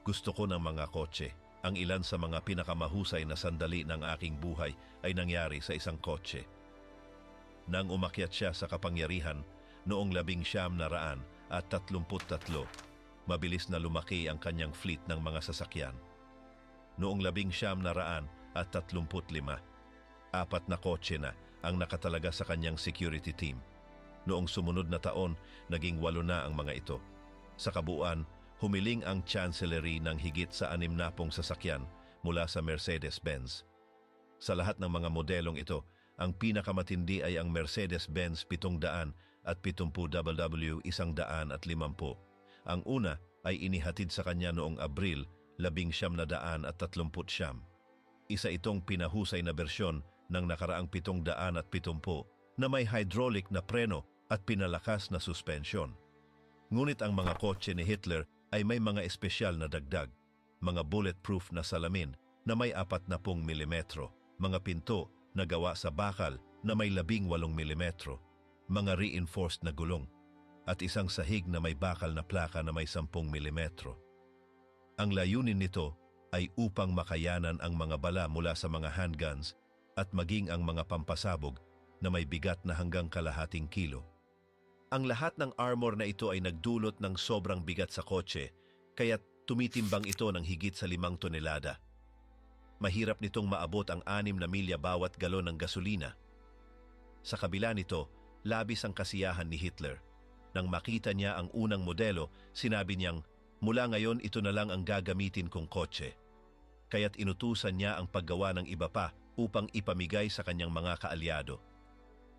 "Gusto ko ng mga kotse. Ang ilan sa mga pinakamahusay na sandali ng aking buhay ay nangyari sa isang kotse." Nang umakyat siya sa kapangyarihan, noong 1933, mabilis na lumaki ang kanyang fleet ng mga sasakyan. Noong 1935, 4 na kotse na ang nakatalaga sa kanyang security team. Noong sumunod na taon, naging 8 na ang mga ito. Sa kabuuan, humiling ang chancellery ng higit sa 60 sasakyan mula sa Mercedes-Benz. Sa lahat ng mga modelong ito, ang pinakamatindi ay ang Mercedes-Benz 700 at 70WW 150. Ang una ay inihatid sa kanya noong Abril 1939. Isa itong pinahusay na bersyon ng nakaraang 770 na may hydraulic na preno at pinalakas na suspensyon. Ngunit ang mga kotse ni Hitler ay may mga espesyal na dagdag, mga bulletproof na salamin na may 40 milimetro, mga pinto na gawa sa bakal na may 18 milimetro, mga reinforced na gulong, at isang sahig na may bakal na plaka na may 10 milimetro. Ang layunin nito ay upang makayanan ang mga bala mula sa mga handguns at maging ang mga pampasabog na may bigat na hanggang kalahating kilo. Ang lahat ng armor na ito ay nagdulot ng sobrang bigat sa kotse, kaya tumitimbang ito ng higit sa 5 tonelada. Mahirap nitong maabot ang 6 na milya bawat galon ng gasolina. Sa kabila nito, labis ang kasiyahan ni Hitler. Nang makita niya ang unang modelo, sinabi niyang, "Mula ngayon ito na lang ang gagamitin kong kotse." Kaya't inutusan niya ang paggawa ng iba pa upang ipamigay sa kanyang mga kaalyado.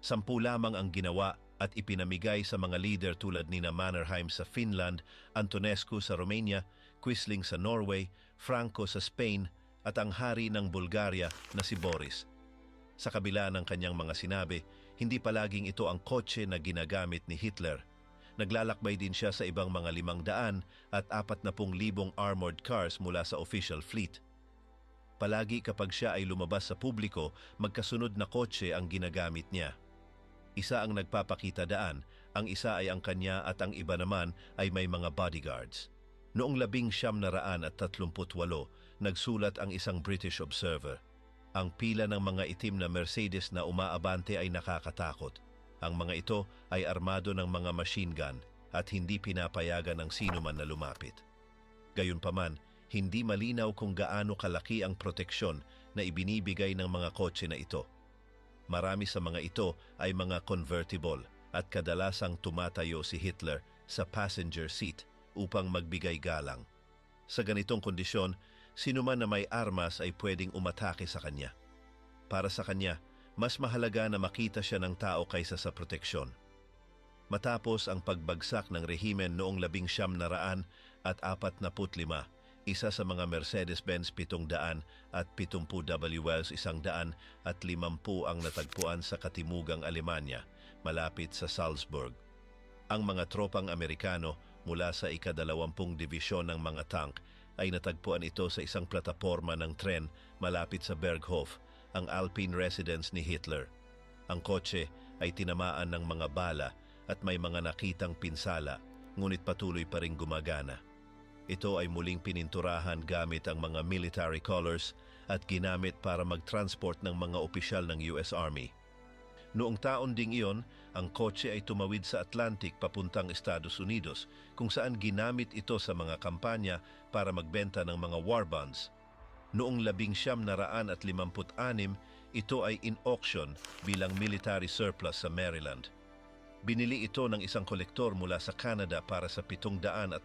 10 lamang ang ginawa at ipinamigay sa mga leader tulad ni Mannerheim sa Finland, Antonescu sa Romania, Quisling sa Norway, Franco sa Spain, at ang hari ng Bulgaria na si Boris. Sa kabila ng kanyang mga sinabi, hindi palaging ito ang kotse na ginagamit ni Hitler. Naglalakbay din siya sa ibang mga 500 at 40,000 armored cars mula sa official fleet. Palagi kapag siya ay lumabas sa publiko, magkasunod na kotse ang ginagamit niya. Isa ang nagpapakita daan, ang isa ay ang kanya at ang iba naman ay may mga bodyguards. Noong 1938, nagsulat ang isang British observer. Ang pila ng mga itim na Mercedes na umaabante ay nakakatakot. Ang mga ito ay armado ng mga machine gun at hindi pinapayagan ng sino man na lumapit. Gayunpaman, hindi malinaw kung gaano kalaki ang proteksyon na ibinibigay ng mga kotse na ito. Marami sa mga ito ay mga convertible at kadalasang tumatayo si Hitler sa passenger seat upang magbigay galang. Sa ganitong kondisyon, sino man na may armas ay pwedeng umatake sa kanya. Para sa kanya, mas mahalaga na makita siya ng tao kaysa sa proteksyon. Matapos ang pagbagsak ng rehimen noong 1945, isa sa mga Mercedes-Benz 700 at 70 WLs 150 ang natagpuan sa katimugang Alemanya, malapit sa Salzburg. Ang mga tropang Amerikano mula sa ika-20 Divisyon ng mga tank ay natagpuan ito sa isang plataporma ng tren malapit sa Berghof, ang Alpine residence ni Hitler. Ang kotse ay tinamaan ng mga bala at may mga nakitang pinsala, ngunit patuloy pa ring gumagana. Ito ay muling pininturahan gamit ang mga military colors at ginamit para mag-transport ng mga opisyal ng US Army. Noong taon ding iyon, ang kotse ay tumawid sa Atlantic papuntang Estados Unidos, kung saan ginamit ito sa mga kampanya para magbenta ng mga war bonds. Noong 1956, ito ay in-auction bilang military surplus sa Maryland. Binili ito ng isang kolektor mula sa Canada para sa $720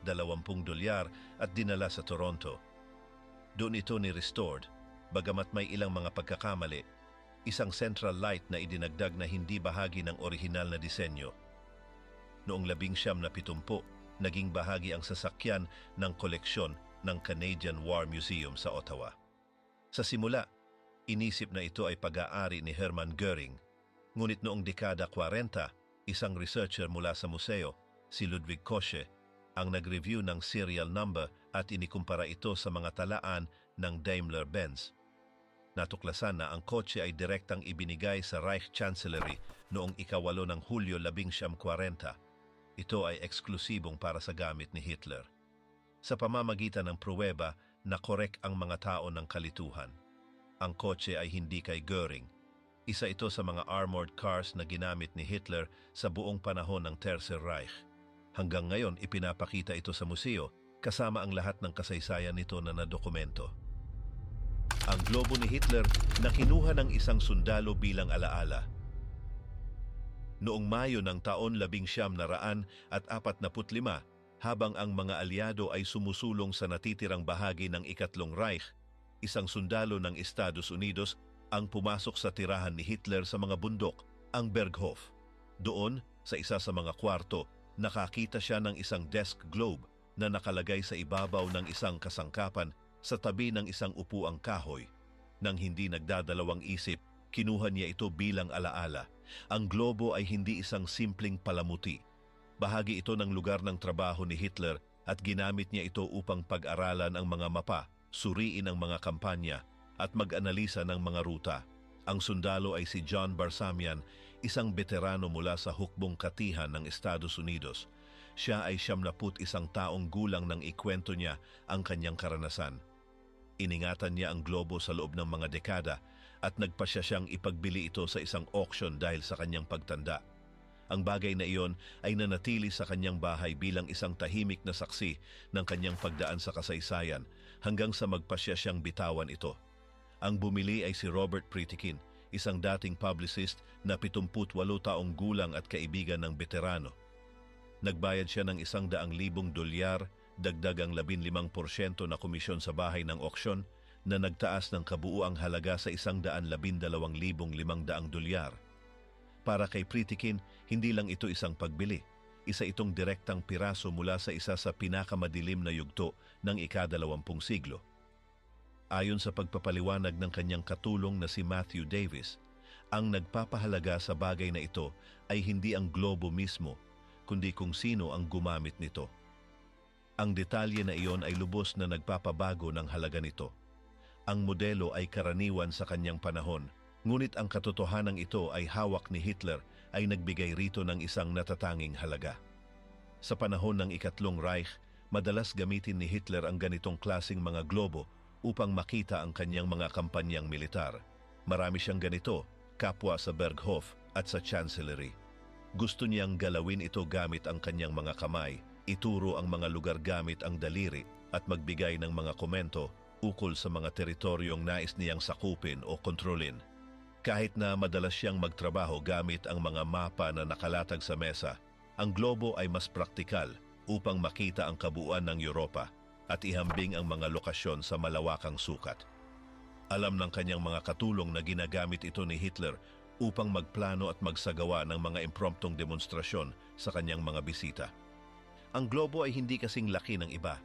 at dinala sa Toronto. Doon ito ni-restored, bagamat may ilang mga pagkakamali, isang central light na idinagdag na hindi bahagi ng orihinal na disenyo. Noong 1970, naging bahagi ang sasakyan ng koleksyon ng Canadian War Museum sa Ottawa. Sa simula, inisip na ito ay pag-aari ni Hermann Göring, ngunit noong dekada 40, isang researcher mula sa museo, si Ludwig Kosche, ang nag-review ng serial number at inikumpara ito sa mga talaan ng Daimler-Benz. Natuklasan na ang kotse ay direktang ibinigay sa Reich Chancellery noong ika-8 ng Hulyo 1940. Ito ay eksklusibong para sa gamit ni Hitler. Sa pamamagitan ng pruweba na korek ang mga tao ng kalituhan. Ang kotse ay hindi kay Göring. Isa ito sa mga armored cars na ginamit ni Hitler sa buong panahon ng Tercer Reich. Hanggang ngayon, ipinapakita ito sa museo kasama ang lahat ng kasaysayan nito na nadokumento. Ang globo ni Hitler na kinuha ng isang sundalo bilang alaala. Noong Mayo ng taon 1945, habang ang mga alyado ay sumusulong sa natitirang bahagi ng Ikatlong Reich, isang sundalo ng Estados Unidos ang pumasok sa tirahan ni Hitler sa mga bundok, ang Berghof. Doon, sa isa sa mga kwarto, nakakita siya ng isang desk globe na nakalagay sa ibabaw ng isang kasangkapan sa tabi ng isang upuang kahoy. Nang hindi nagdadalawang isip, kinuha niya ito bilang alaala. Ang globo ay hindi isang simpleng palamuti. Bahagi ito ng lugar ng trabaho ni Hitler at ginamit niya ito upang pag-aralan ang mga mapa, suriin ang mga kampanya, at mag-analisa ng mga ruta. Ang sundalo ay si John Barsamian, isang veterano mula sa hukbong katihan ng Estados Unidos. Siya ay 71 taong gulang nang ikwento niya ang kanyang karanasan. Iningatan niya ang globo sa loob ng mga dekada at nagpasya siyang ipagbili ito sa isang auction dahil sa kanyang pagtanda. Ang bagay na iyon ay nanatili sa kanyang bahay bilang isang tahimik na saksi ng kanyang pagdaan sa kasaysayan hanggang sa magpasya siyang bitawan ito. Ang bumili ay si Robert Pritikin, isang dating publicist na 78 taong gulang at kaibigan ng veterano. Nagbayad siya ng $100,000, dagdag ang 15% na komisyon sa bahay ng auksyon na nagtaas ng kabuuang halaga sa $112,500. Para kay Pritikin, hindi lang ito isang pagbili. Isa itong direktang piraso mula sa isa sa pinakamadilim na yugto ng ika-20 siglo. Ayon sa pagpapaliwanag ng kanyang katulong na si Matthew Davis, ang nagpapahalaga sa bagay na ito ay hindi ang globo mismo, kundi kung sino ang gumamit nito. Ang detalye na iyon ay lubos na nagpapabago ng halaga nito. Ang modelo ay karaniwan sa kanyang panahon, ngunit ang katotohanan ito ay hawak ni Hitler ay nagbigay rito ng isang natatanging halaga. Sa panahon ng Ikatlong Reich, madalas gamitin ni Hitler ang ganitong klasing mga globo upang makita ang kanyang mga kampanyang militar. Marami siyang ganito, kapwa sa Berghof at sa Chancellery. Gusto niyang galawin ito gamit ang kanyang mga kamay, ituro ang mga lugar gamit ang daliri at magbigay ng mga komento ukol sa mga teritoryong nais niyang sakupin o kontrolin. Kahit na madalas siyang magtrabaho gamit ang mga mapa na nakalatag sa mesa, ang globo ay mas praktikal upang makita ang kabuuan ng Europa at ihambing ang mga lokasyon sa malawakang sukat. Alam ng kanyang mga katulong na ginagamit ito ni Hitler upang magplano at magsagawa ng mga impromptong demonstrasyon sa kanyang mga bisita. Ang globo ay hindi kasing laki ng iba.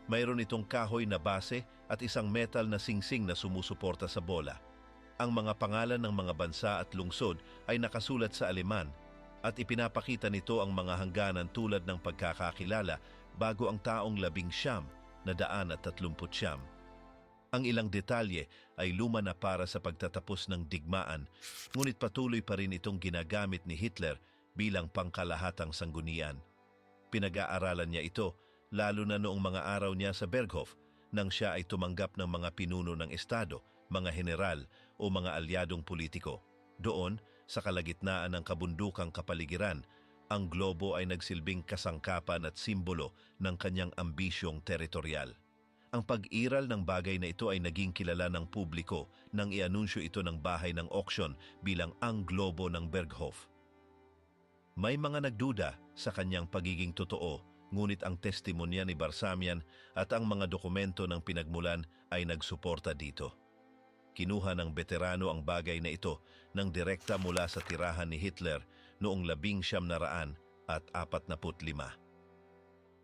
Mayroon itong kahoy na base at isang metal na singsing na sumusuporta sa bola. Ang mga pangalan ng mga bansa at lungsod ay nakasulat sa Aleman at ipinapakita nito ang mga hangganan tulad ng pagkakakilala bago ang taong 1939. Ang ilang detalye ay luma na para sa pagtatapos ng digmaan, ngunit patuloy pa rin itong ginagamit ni Hitler bilang pangkalahatang sanggunian. Pinag-aaralan niya ito, lalo na noong mga araw niya sa Berghof, nang siya ay tumanggap ng mga pinuno ng Estado, mga general o mga alyadong politiko. Doon, sa kalagitnaan ng kabundukang kapaligiran, ang globo ay nagsilbing kasangkapan at simbolo ng kanyang ambisyong teritorial. Ang pag-iral ng bagay na ito ay naging kilala ng publiko nang ianunsyo ito ng bahay ng auksyon bilang ang globo ng Berghof. May mga nagduda sa kanyang pagiging totoo, ngunit ang testimonya ni Barsamian at ang mga dokumento ng pinagmulan ay nagsuporta dito. Kinuha ng veterano ang bagay na ito ng direkta mula sa tirahan ni Hitler noong 1945.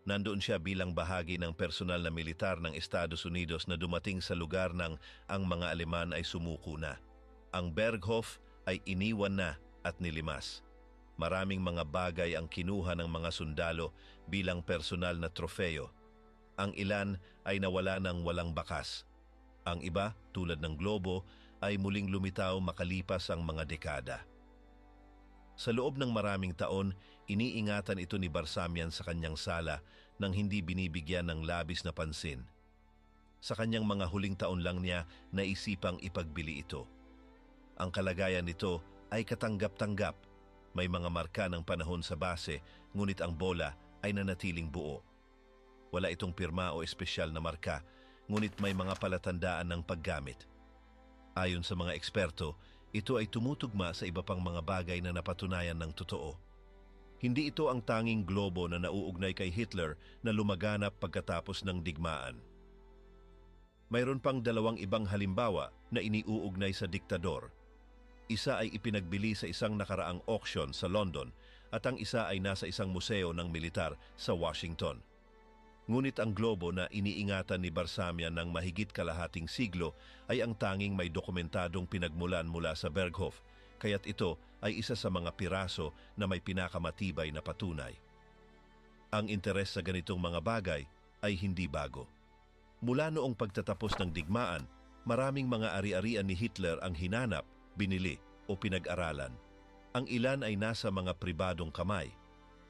Nandoon siya bilang bahagi ng personal na militar ng Estados Unidos na dumating sa lugar nang ang mga Aleman ay sumuko na. Ang Berghof ay iniwan na at nilimas. Maraming mga bagay ang kinuha ng mga sundalo bilang personal na trofeo. Ang ilan ay nawala ng walang bakas. Ang iba, tulad ng globo, ay muling lumitaw makalipas ang mga dekada. Sa loob ng maraming taon, iniingatan ito ni Barsamian sa kanyang sala nang hindi binibigyan ng labis na pansin. Sa kanyang mga huling taon lang niya naisipang ipagbili ito. Ang kalagayan nito ay katanggap-tanggap. May mga marka ng panahon sa base, ngunit ang bola ay nanatiling buo. Wala itong pirma o espesyal na marka, ngunit may mga palatandaan ng paggamit. Ayon sa mga eksperto, ito ay tumutugma sa iba pang mga bagay na napatunayan ng totoo. Hindi ito ang tanging globo na nauugnay kay Hitler na lumaganap pagkatapos ng digmaan. Mayroon pang dalawang ibang halimbawa na iniuugnay sa diktador. Isa ay ipinagbili sa isang nakaraang auction sa London at ang isa ay nasa isang museo ng militar sa Washington. Ngunit ang globo na iniingatan ni Barsamian ng mahigit kalahating siglo ay ang tanging may dokumentadong pinagmulan mula sa Berghof, kaya't ito ay isa sa mga piraso na may pinakamatibay na patunay. Ang interes sa ganitong mga bagay ay hindi bago. Mula noong pagtatapos ng digmaan, maraming mga ari-arian ni Hitler ang hinanap, binili o pinag-aralan. Ang ilan ay nasa mga pribadong kamay,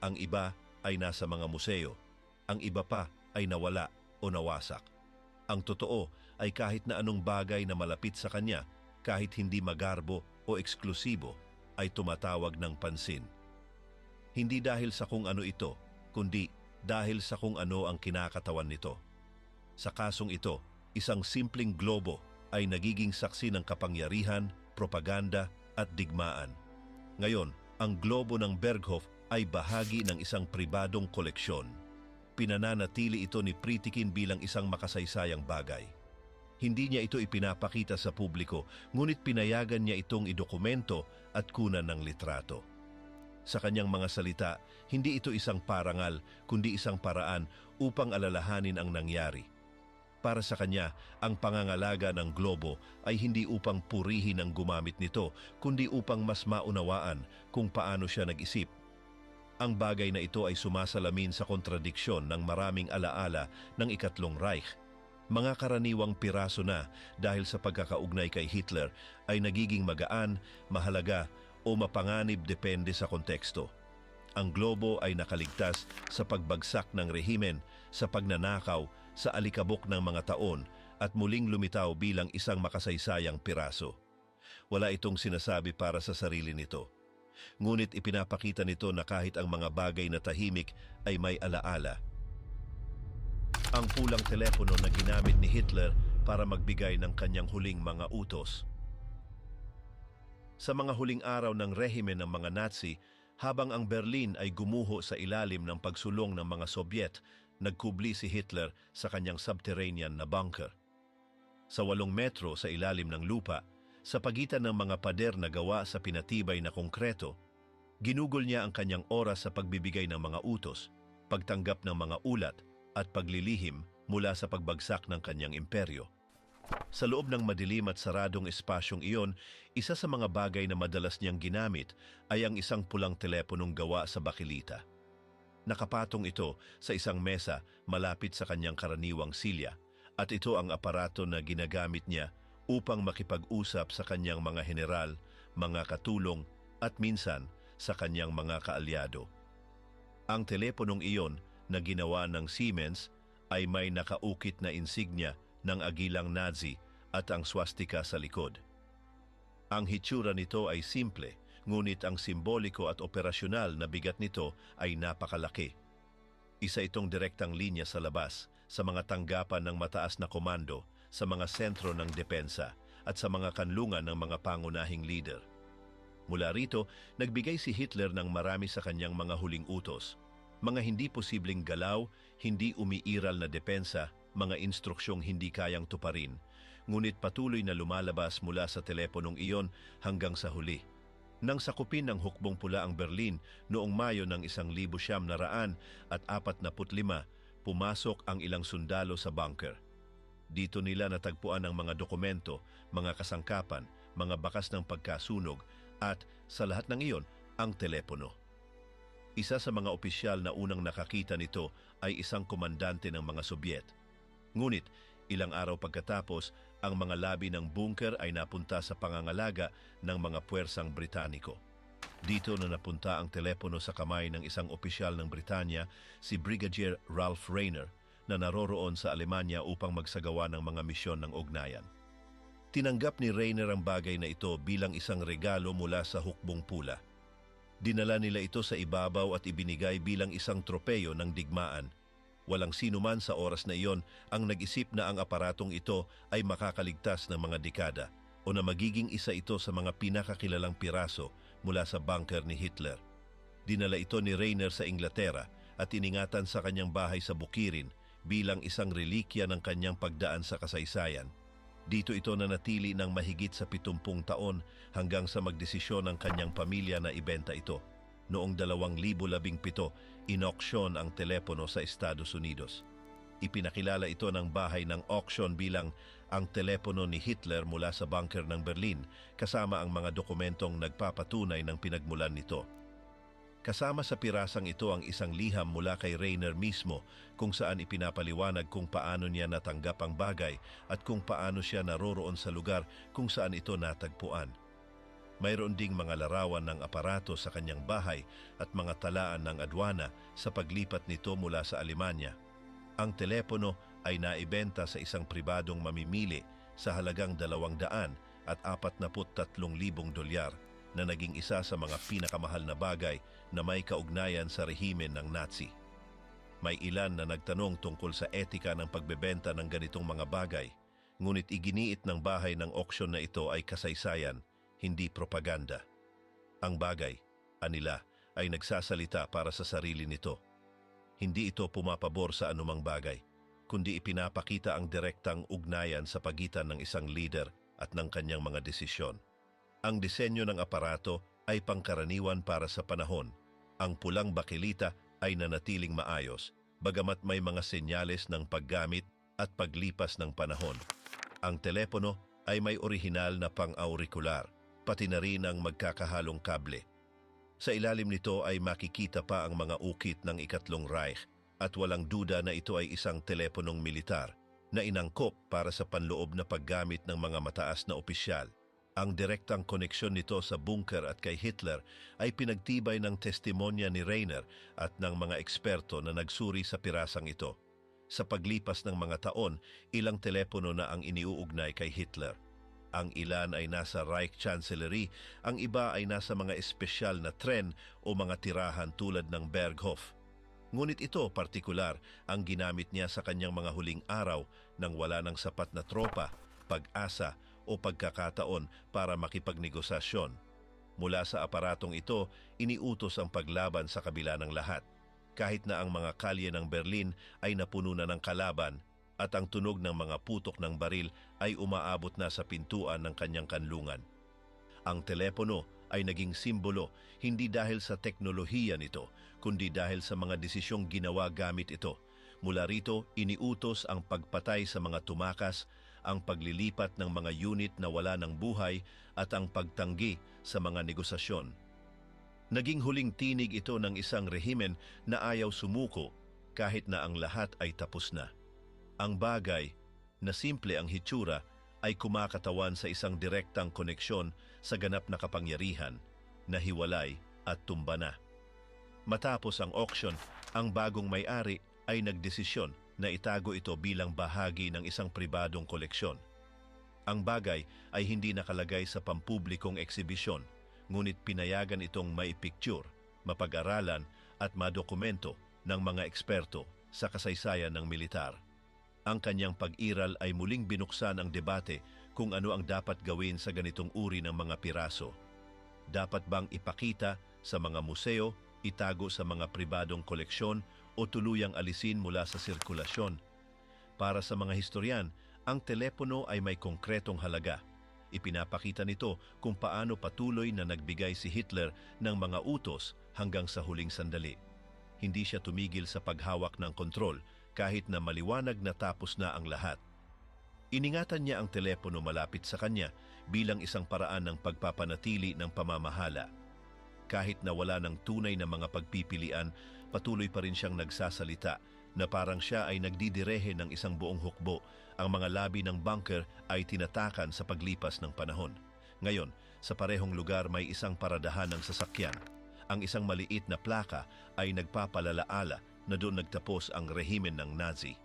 ang iba ay nasa mga museo, ang iba pa ay nawala o nawasak. Ang totoo ay kahit na anong bagay na malapit sa kanya, kahit hindi magarbo o eksklusibo, ay tumatawag ng pansin. Hindi dahil sa kung ano ito, kundi dahil sa kung ano ang kinakatawan nito. Sa kasong ito, isang simpleng globo ay nagiging saksi ng kapangyarihan, propaganda at digmaan. Ngayon, ang globo ng Berghof ay bahagi ng isang pribadong koleksyon. Pinananatili ito ni Pritikin bilang isang makasaysayang bagay. Hindi niya ito ipinapakita sa publiko, ngunit pinayagan niya itong idokumento at kunan ng litrato. Sa kanyang mga salita, hindi ito isang parangal, kundi isang paraan upang alalahanin ang nangyari. Para sa kanya, ang pangangalaga ng globo ay hindi upang purihin ang gumamit nito, kundi upang mas maunawaan kung paano siya nag-isip. Ang bagay na ito ay sumasalamin sa kontradiksyon ng maraming alaala ng Ikatlong Reich. Mga karaniwang piraso na dahil sa pagkakaugnay kay Hitler ay nagiging magaan, mahalaga o mapanganib depende sa konteksto. Ang globo ay nakaligtas sa pagbagsak ng rehimen, sa pagnanakaw, sa alikabok ng mga taon at muling lumitaw bilang isang makasaysayang piraso. Wala itong sinasabi para sa sarili nito. Ngunit ipinapakita nito na kahit ang mga bagay na tahimik ay may alaala. Ang pulang telepono na ginamit ni Hitler para magbigay ng kanyang huling mga utos. Sa mga huling araw ng rehimen ng mga Nazi, habang ang Berlin ay gumuho sa ilalim ng pagsulong ng mga Sobyet, nagkubli si Hitler sa kanyang subterranean na bunker. Sa 8 metro sa ilalim ng lupa, sa pagitan ng mga pader na gawa sa pinatibay na konkreto, ginugol niya ang kanyang oras sa pagbibigay ng mga utos, pagtanggap ng mga ulat, at paglilihim mula sa pagbagsak ng kanyang imperyo. Sa loob ng madilim at saradong espasyong iyon, isa sa mga bagay na madalas niyang ginamit ay ang isang pulang teleponong gawa sa bakilita. Nakapatong ito sa isang mesa malapit sa kanyang karaniwang silya, at ito ang aparato na ginagamit niya upang makipag-usap sa kanyang mga general, mga katulong at minsan sa kanyang mga kaalyado. Ang teleponong iyon na ginawa ng Siemens ay may nakaukit na insignia ng agilang Nazi at ang swastika sa likod. Ang hitsura nito ay simple, ngunit ang simboliko at operasyonal na bigat nito ay napakalaki. Isa itong direktang linya sa labas, sa mga tanggapan ng mataas na komando, sa mga sentro ng depensa, at sa mga kanlungan ng mga pangunahing leader. Mula rito, nagbigay si Hitler ng marami sa kanyang mga huling utos. Mga hindi posibleng galaw, hindi umiiral na depensa, mga instruksyong hindi kayang tuparin, ngunit patuloy na lumalabas mula sa teleponong iyon hanggang sa huli. Nang sakupin ng hukbong pula ang Berlin noong Mayo ng 1945, pumasok ang ilang sundalo sa bunker. Dito nila natagpuan ang mga dokumento, mga kasangkapan, mga bakas ng pagkasunog at, sa lahat ng iyon, ang telepono. Isa sa mga opisyal na unang nakakita nito ay isang komandante ng mga Sobyet. Ngunit, ilang araw pagkatapos, ang mga labi ng bunker ay napunta sa pangangalaga ng mga puwersang Britaniko. Dito na napunta ang telepono sa kamay ng isang opisyal ng Britanya, si Brigadier Ralph Rainer, na naroroon sa Alemanya upang magsagawa ng mga misyon ng ugnayan. Tinanggap ni Rainer ang bagay na ito bilang isang regalo mula sa hukbong pula. Dinala nila ito sa ibabaw at ibinigay bilang isang tropeyo ng digmaan. Walang sino man sa oras na iyon ang nag-isip na ang aparatong ito ay makakaligtas ng mga dekada o na magiging isa ito sa mga pinakakilalang piraso mula sa bunker ni Hitler. Dinala ito ni Rainer sa Inglaterra at iningatan sa kanyang bahay sa Bukirin bilang isang relikya ng kanyang pagdaan sa kasaysayan. Dito ito nanatili ng mahigit sa 70 taon hanggang sa magdesisyon ng kanyang pamilya na ibenta ito. Noong 2017, inauksyon ang telepono sa Estados Unidos. Ipinakilala ito ng bahay ng auction bilang ang telepono ni Hitler mula sa bunker ng Berlin, kasama ang mga dokumentong nagpapatunay ng pinagmulan nito. Kasama sa pirasang ito ang isang liham mula kay Rainer mismo kung saan ipinapaliwanag kung paano niya natanggap ang bagay at kung paano siya naroroon sa lugar kung saan ito natagpuan. Mayroon ding mga larawan ng aparato sa kanyang bahay at mga talaan ng adwana sa paglipat nito mula sa Alemanya. Ang telepono ay naibenta sa isang pribadong mamimili sa halagang $243,000 na naging isa sa mga pinakamahal na bagay na may kaugnayan sa rehimen ng Nazi. May ilan na nagtanong tungkol sa etika ng pagbebenta ng ganitong mga bagay. ngunit iginiit ng bahay ng auction na ito ay kasaysayan, hindi propaganda. Ang bagay, anila, ay nagsasalita para sa sarili nito. Hindi ito pumapabor sa anumang bagay, kundi ipinapakita ang direktang ugnayan sa pagitan ng isang leader at ng kanyang mga desisyon. Ang disenyo ng aparato ay pangkaraniwan para sa panahon. Ang pulang bakilita ay nanatiling maayos, bagamat may mga senyales ng paggamit at paglipas ng panahon. Ang telepono ay may orihinal na pang-aurikular, pati na rin ang magkakahalong kable. Sa ilalim nito ay makikita pa ang mga ukit ng Ikatlong Reich at walang duda na ito ay isang teleponong militar na inangkop para sa panloob na paggamit ng mga mataas na opisyal. Ang direktang koneksyon nito sa bunker at kay Hitler ay pinagtibay ng testimonya ni Rainer at ng mga eksperto na nagsuri sa pirasang ito. Sa paglipas ng mga taon, ilang telepono na ang iniuugnay kay Hitler. Ang ilan ay nasa Reich Chancellery, ang iba ay nasa mga espesyal na tren o mga tirahan tulad ng Berghof. Ngunit ito, partikular, ang ginamit niya sa kanyang mga huling araw nang wala ng sapat na tropa, pag-asa o pagkakataon para makipagnegosasyon. Mula sa aparatong ito, iniutos ang paglaban sa kabila ng lahat. Kahit na ang mga kalye ng Berlin ay napuno na ng kalaban, at ang tunog ng mga putok ng baril ay umaabot na sa pintuan ng kanyang kanlungan. Ang telepono ay naging simbolo hindi dahil sa teknolohiya nito, kundi dahil sa mga desisyong ginawa gamit ito. Mula rito, iniutos ang pagpatay sa mga tumakas, ang paglilipat ng mga unit na wala ng buhay at ang pagtanggi sa mga negosasyon. Naging huling tinig ito ng isang rehimen na ayaw sumuko kahit na ang lahat ay tapos na. Ang bagay, na simple ang hitsura, ay kumakatawan sa isang direktang koneksyon sa ganap na kapangyarihan, na hiwalay at tumba na. Matapos ang auction, ang bagong may-ari ay nagdesisyon na itago ito bilang bahagi ng isang pribadong koleksyon. Ang bagay ay hindi nakalagay sa pampublikong eksibisyon, ngunit pinayagan itong maipicture, mapag-aralan at madokumento ng mga eksperto sa kasaysayan ng militar. Ang kanyang pag-iral ay muling binuksan ang debate kung ano ang dapat gawin sa ganitong uri ng mga piraso. Dapat bang ipakita sa mga museo, itago sa mga pribadong koleksyon o tuluyang alisin mula sa sirkulasyon? Para sa mga historian, ang telepono ay may konkretong halaga. Ipinapakita nito kung paano patuloy na nagbigay si Hitler ng mga utos hanggang sa huling sandali. Hindi siya tumigil sa paghawak ng kontrol kahit na maliwanag na tapos na ang lahat. Iningatan niya ang telepono malapit sa kanya bilang isang paraan ng pagpapanatili ng pamamahala. Kahit na wala ng tunay na mga pagpipilian, patuloy pa rin siyang nagsasalita na parang siya ay nagdidirehe ng isang buong hukbo. Ang mga labi ng bunker ay tinatakan sa paglipas ng panahon. Ngayon, sa parehong lugar may isang paradahan ng sasakyan. Ang isang maliit na plaka ay nagpapalalaala na doon nagtapos ang rehimen ng Nazi.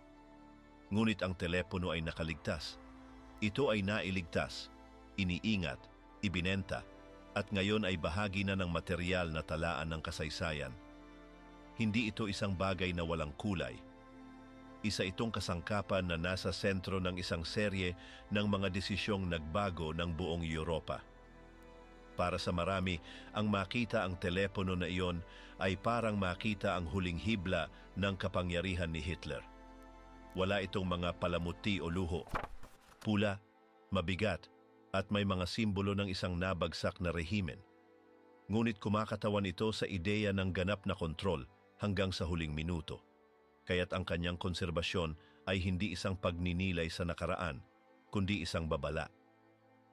Ngunit ang telepono ay nakaligtas. Ito ay nailigtas, iniingat, ibinenta, at ngayon ay bahagi na ng material na talaan ng kasaysayan. Hindi ito isang bagay na walang kulay. Isa itong kasangkapan na nasa sentro ng isang serye ng mga desisyong nagbago ng buong Europa. Para sa marami, ang makita ang telepono na iyon ay parang makita ang huling hibla ng kapangyarihan ni Hitler. Wala itong mga palamuti o luho. Pula, mabigat, at may mga simbolo ng isang nabagsak na rehimen. Ngunit kumakatawan ito sa ideya ng ganap na kontrol hanggang sa huling minuto. Kaya't ang kanyang konserbasyon ay hindi isang pagninilay sa nakaraan, kundi isang babala.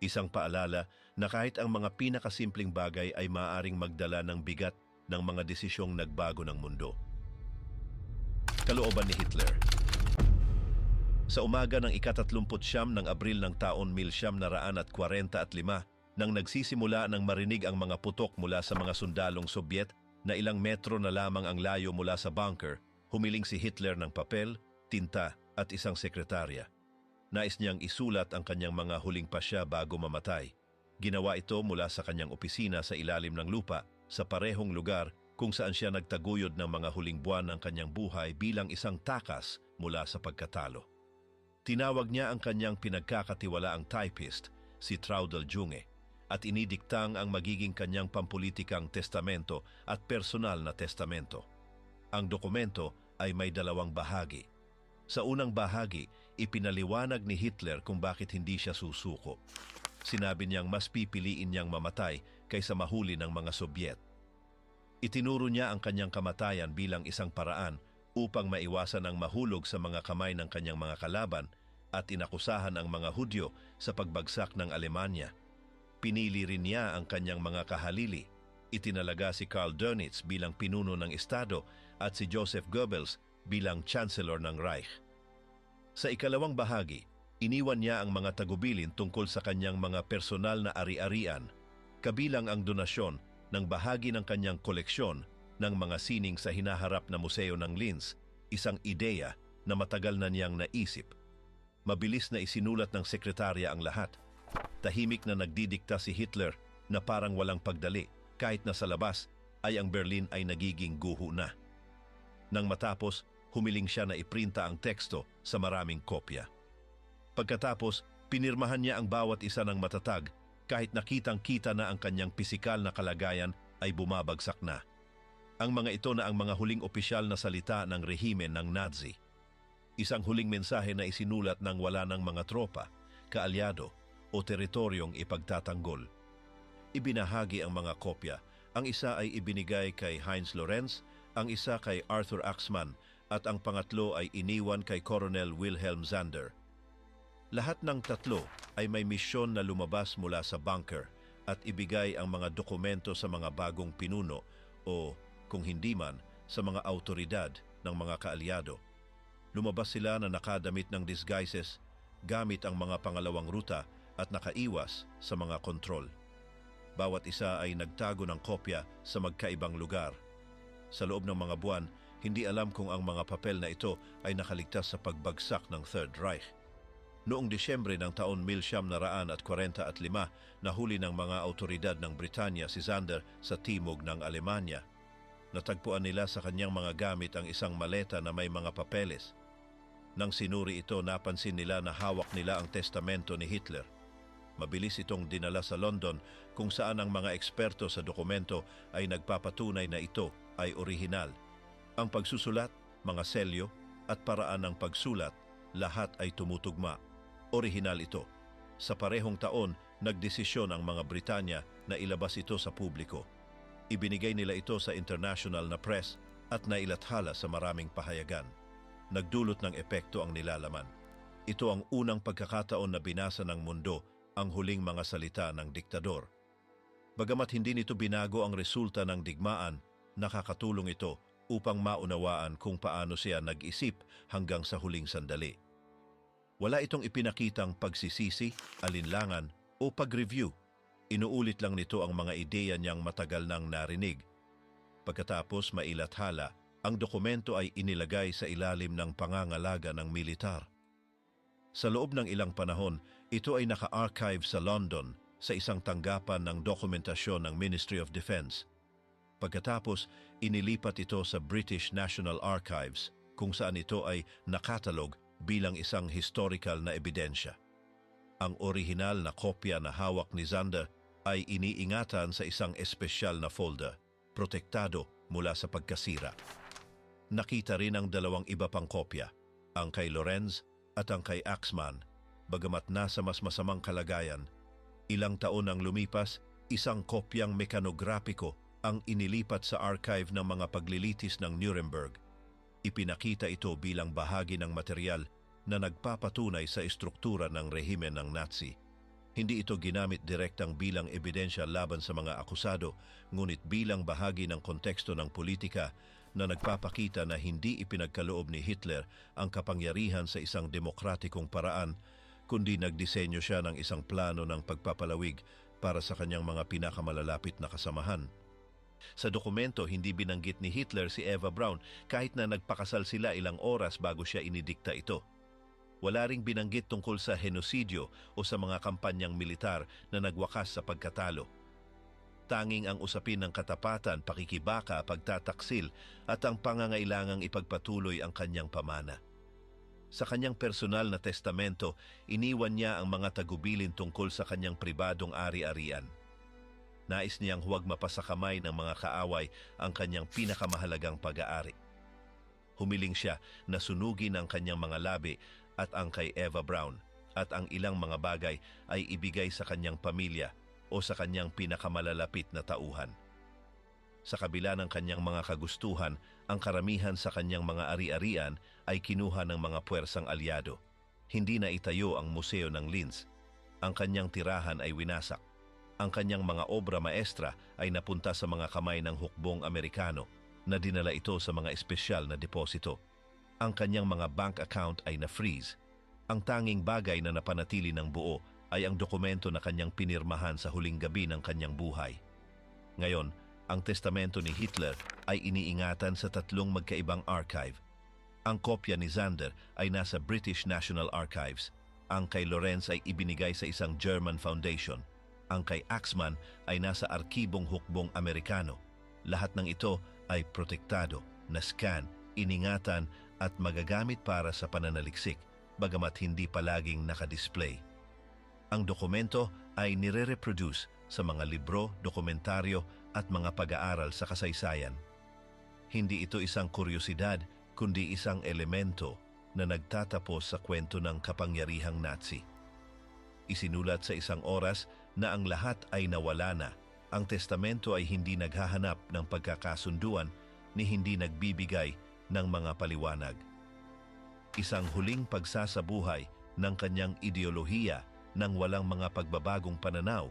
Isang paalala na kahit ang mga pinakasimpleng bagay ay maaaring magdala ng bigat ng mga desisyong nagbago ng mundo. Kalooban ni Hitler. Sa umaga ng ika-39 ng Abril ng taon 1945, nang nagsisimula ng marinig ang mga putok mula sa mga sundalong Sobyet na ilang metro na lamang ang layo mula sa bunker, humiling si Hitler ng papel, tinta at isang sekretarya. Nais niyang isulat ang kanyang mga huling pasya bago mamatay. Ginawa ito mula sa kanyang opisina sa ilalim ng lupa, sa parehong lugar kung saan siya nagtaguyod ng mga huling buwan ng kanyang buhay bilang isang takas mula sa pagkatalo. Tinawag niya ang kanyang pinagkakatiwalaang typist, si Traudel Junge, at inidiktang ang magiging kanyang pampulitikang testamento at personal na testamento. Ang dokumento ay may dalawang bahagi. Sa unang bahagi, ipinaliwanag ni Hitler kung bakit hindi siya susuko. Sinabi niyang mas pipiliin niyang mamatay kaysa mahuli ng mga Sobyet. Itinuro niya ang kanyang kamatayan bilang isang paraan upang maiwasan ang mahulog sa mga kamay ng kanyang mga kalaban at inakusahan ang mga Hudyo sa pagbagsak ng Alemanya. Pinili rin niya ang kanyang mga kahalili. Itinalaga si Karl Dönitz bilang pinuno ng Estado at si Joseph Goebbels bilang Chancellor ng Reich. Sa ikalawang bahagi, iniwan niya ang mga tagubilin tungkol sa kanyang mga personal na ari-arian, kabilang ang donasyon ng bahagi ng kanyang koleksyon ng mga sining sa hinaharap na museo ng Linz, isang ideya na matagal na niyang naisip. Mabilis na isinulat ng sekretarya ang lahat. Tahimik na nagdidikta si Hitler na parang walang pagdali, kahit na sa labas ay ang Berlin ay nagiging guho na. Nang matapos, humiling siya na iprinta ang teksto sa maraming kopya. Pagkatapos, pinirmahan niya ang bawat isa ng matatag kahit nakitang-kita na ang kanyang pisikal na kalagayan ay bumabagsak na. Ang mga ito na ang mga huling opisyal na salita ng rehimen ng Nazi. Isang huling mensahe na isinulat ng wala ng mga tropa, kaalyado o teritoryong ipagtatanggol. Ibinahagi ang mga kopya. Ang isa ay ibinigay kay Heinz Lorenz, ang isa kay Arthur Axmann at ang pangatlo ay iniwan kay Colonel Wilhelm Zander. Lahat ng tatlo ay may misyon na lumabas mula sa bunker at ibigay ang mga dokumento sa mga bagong pinuno o kung hindi man sa mga autoridad ng mga kaalyado. Lumabas sila na nakadamit ng disguises gamit ang mga pangalawang ruta at nakaiwas sa mga kontrol. Bawat isa ay nagtago ng kopya sa magkaibang lugar. Sa loob ng mga buwan, hindi alam kung ang mga papel na ito ay nakaligtas sa pagbagsak ng Third Reich. Noong Disyembre ng taon 1945, nahuli ng mga autoridad ng Britanya si Zander sa timog ng Alemanya. Natagpuan nila sa kanyang mga gamit ang isang maleta na may mga papeles. Nang sinuri ito, napansin nila na hawak nila ang testamento ni Hitler. Mabilis itong dinala sa London kung saan ang mga eksperto sa dokumento ay nagpapatunay na ito ay orihinal. Ang pagsusulat, mga selyo at paraan ng pagsulat, lahat ay tumutugma. Orihinal ito. Sa parehong taon, nagdesisyon ang mga Britanya na ilabas ito sa publiko. Ibinigay nila ito sa international na press at nailathala sa maraming pahayagan. Nagdulot ng epekto ang nilalaman. Ito ang unang pagkakataon na binasa ng mundo ang huling mga salita ng diktador. Bagamat hindi nito binago ang resulta ng digmaan, nakakatulong ito upang maunawaan kung paano siya nag-isip hanggang sa huling sandali. Wala itong ipinakitang pagsisisi, alinlangan o pag-review. Inuulit lang nito ang mga ideya niyang matagal nang narinig. Pagkatapos mailathala, ang dokumento ay inilagay sa ilalim ng pangangalaga ng militar. Sa loob ng ilang panahon, ito ay naka-archive sa London sa isang tanggapan ng dokumentasyon ng Ministry of Defense. Pagkatapos, inilipat ito sa British National Archives kung saan ito ay nakatalog bilang isang historical na ebidensya. Ang orihinal na kopya na hawak ni Zander ay iniingatan sa isang espesyal na folder, protektado mula sa pagkasira. Nakita rin ang dalawang iba pang kopya, ang kay Lorenz at ang kay Axmann, bagamat nasa mas masamang kalagayan. Ilang taon ang lumipas, isang kopyang mekanograpiko ang inilipat sa archive ng mga paglilitis ng Nuremberg. Ipinakita ito bilang bahagi ng material na nagpapatunay sa estruktura ng rehimen ng Nazi. Hindi ito ginamit direktang bilang ebidensya laban sa mga akusado, ngunit bilang bahagi ng konteksto ng politika na nagpapakita na hindi ipinagkaloob ni Hitler ang kapangyarihan sa isang demokratikong paraan, kundi nagdisenyo siya ng isang plano ng pagpapalawig para sa kanyang mga pinakamalalapit na kasamahan. Sa dokumento, hindi binanggit ni Hitler si Eva Braun kahit na nagpakasal sila ilang oras bago siya inidikta ito. Wala ring binanggit tungkol sa henosidyo o sa mga kampanyang militar na nagwakas sa pagkatalo. Tanging ang usapin ng katapatan, pakikibaka, pagtataksil at ang pangangailangang ipagpatuloy ang kanyang pamana. Sa kanyang personal na testamento, iniwan niya ang mga tagubilin tungkol sa kanyang pribadong ari-arian. Nais niyang huwag mapasakamay ng mga kaaway ang kanyang pinakamahalagang pag-aari. Humiling siya na sunugin ang kanyang mga labi at ang kay Eva Braun, at ang ilang mga bagay ay ibigay sa kanyang pamilya o sa kanyang pinakamalalapit na tauhan. Sa kabila ng kanyang mga kagustuhan, ang karamihan sa kanyang mga ari-arian ay kinuha ng mga puwersang alyado. Hindi na itayo ang museo ng Linz. Ang kanyang tirahan ay winasak. Ang kanyang mga obra maestra ay napunta sa mga kamay ng hukbong Amerikano na dinala ito sa mga espesyal na deposito. Ang kanyang mga bank account ay na-freeze. Ang tanging bagay na napanatili ng buo ay ang dokumento na kanyang pinirmahan sa huling gabi ng kanyang buhay. Ngayon, ang testamento ni Hitler ay iniingatan sa 3 magkaibang archive. Ang kopya ni Zander ay nasa British National Archives. Ang kay Lorenz ay ibinigay sa isang German foundation. Ang kay Axman ay nasa Arkibong Hukbong Amerikano. Lahat ng ito ay protektado, na-scan, iningatan at magagamit para sa pananaliksik, bagamat hindi palaging nakadisplay. Ang dokumento ay nire-reproduce sa mga libro, dokumentaryo at mga pag-aaral sa kasaysayan. Hindi ito isang kuryosidad, kundi isang elemento na nagtatapos sa kwento ng kapangyarihang Nazi. Isinulat sa isang oras na ang lahat ay nawala na. Ang testamento ay hindi naghahanap ng pagkakasunduan ni hindi nagbibigay ng mga paliwanag. Isang huling pagsasabuhay ng kanyang ideolohiya ng walang mga pagbabagong pananaw,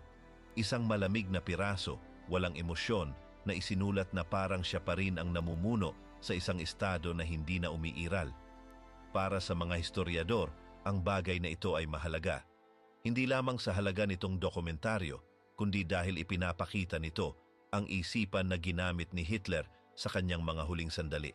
isang malamig na piraso, walang emosyon na isinulat na parang siya pa rin ang namumuno sa isang estado na hindi na umiiral. Para sa mga historiador, ang bagay na ito ay mahalaga. Hindi lamang sa halaga nitong dokumentaryo, kundi dahil ipinapakita nito ang isipan na ginamit ni Hitler sa kanyang mga huling sandali.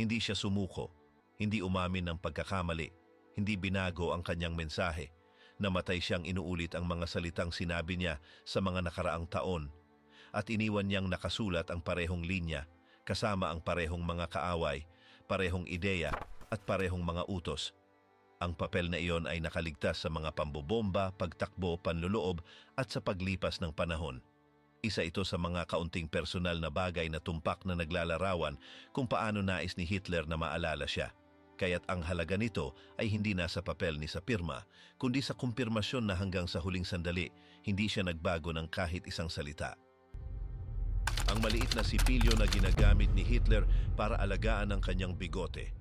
Hindi siya sumuko, hindi umamin ng pagkakamali, hindi binago ang kanyang mensahe. Namatay siyang inuulit ang mga salitang sinabi niya sa mga nakaraang taon at iniwan niyang nakasulat ang parehong linya kasama ang parehong mga kaaway, parehong ideya at parehong mga utos. Ang papel na iyon ay nakaligtas sa mga pambobomba, pagtakbo, panluloob at sa paglipas ng panahon. Isa ito sa mga kaunting personal na bagay na tumpak na naglalarawan kung paano nais ni Hitler na maalala siya. Kaya't ang halaga nito ay hindi nasa papel ni sa pirma, kundi sa kumpirmasyon na hanggang sa huling sandali, hindi siya nagbago ng kahit isang salita. Ang maliit na sipilyo na ginagamit ni Hitler para alagaan ang kanyang bigote.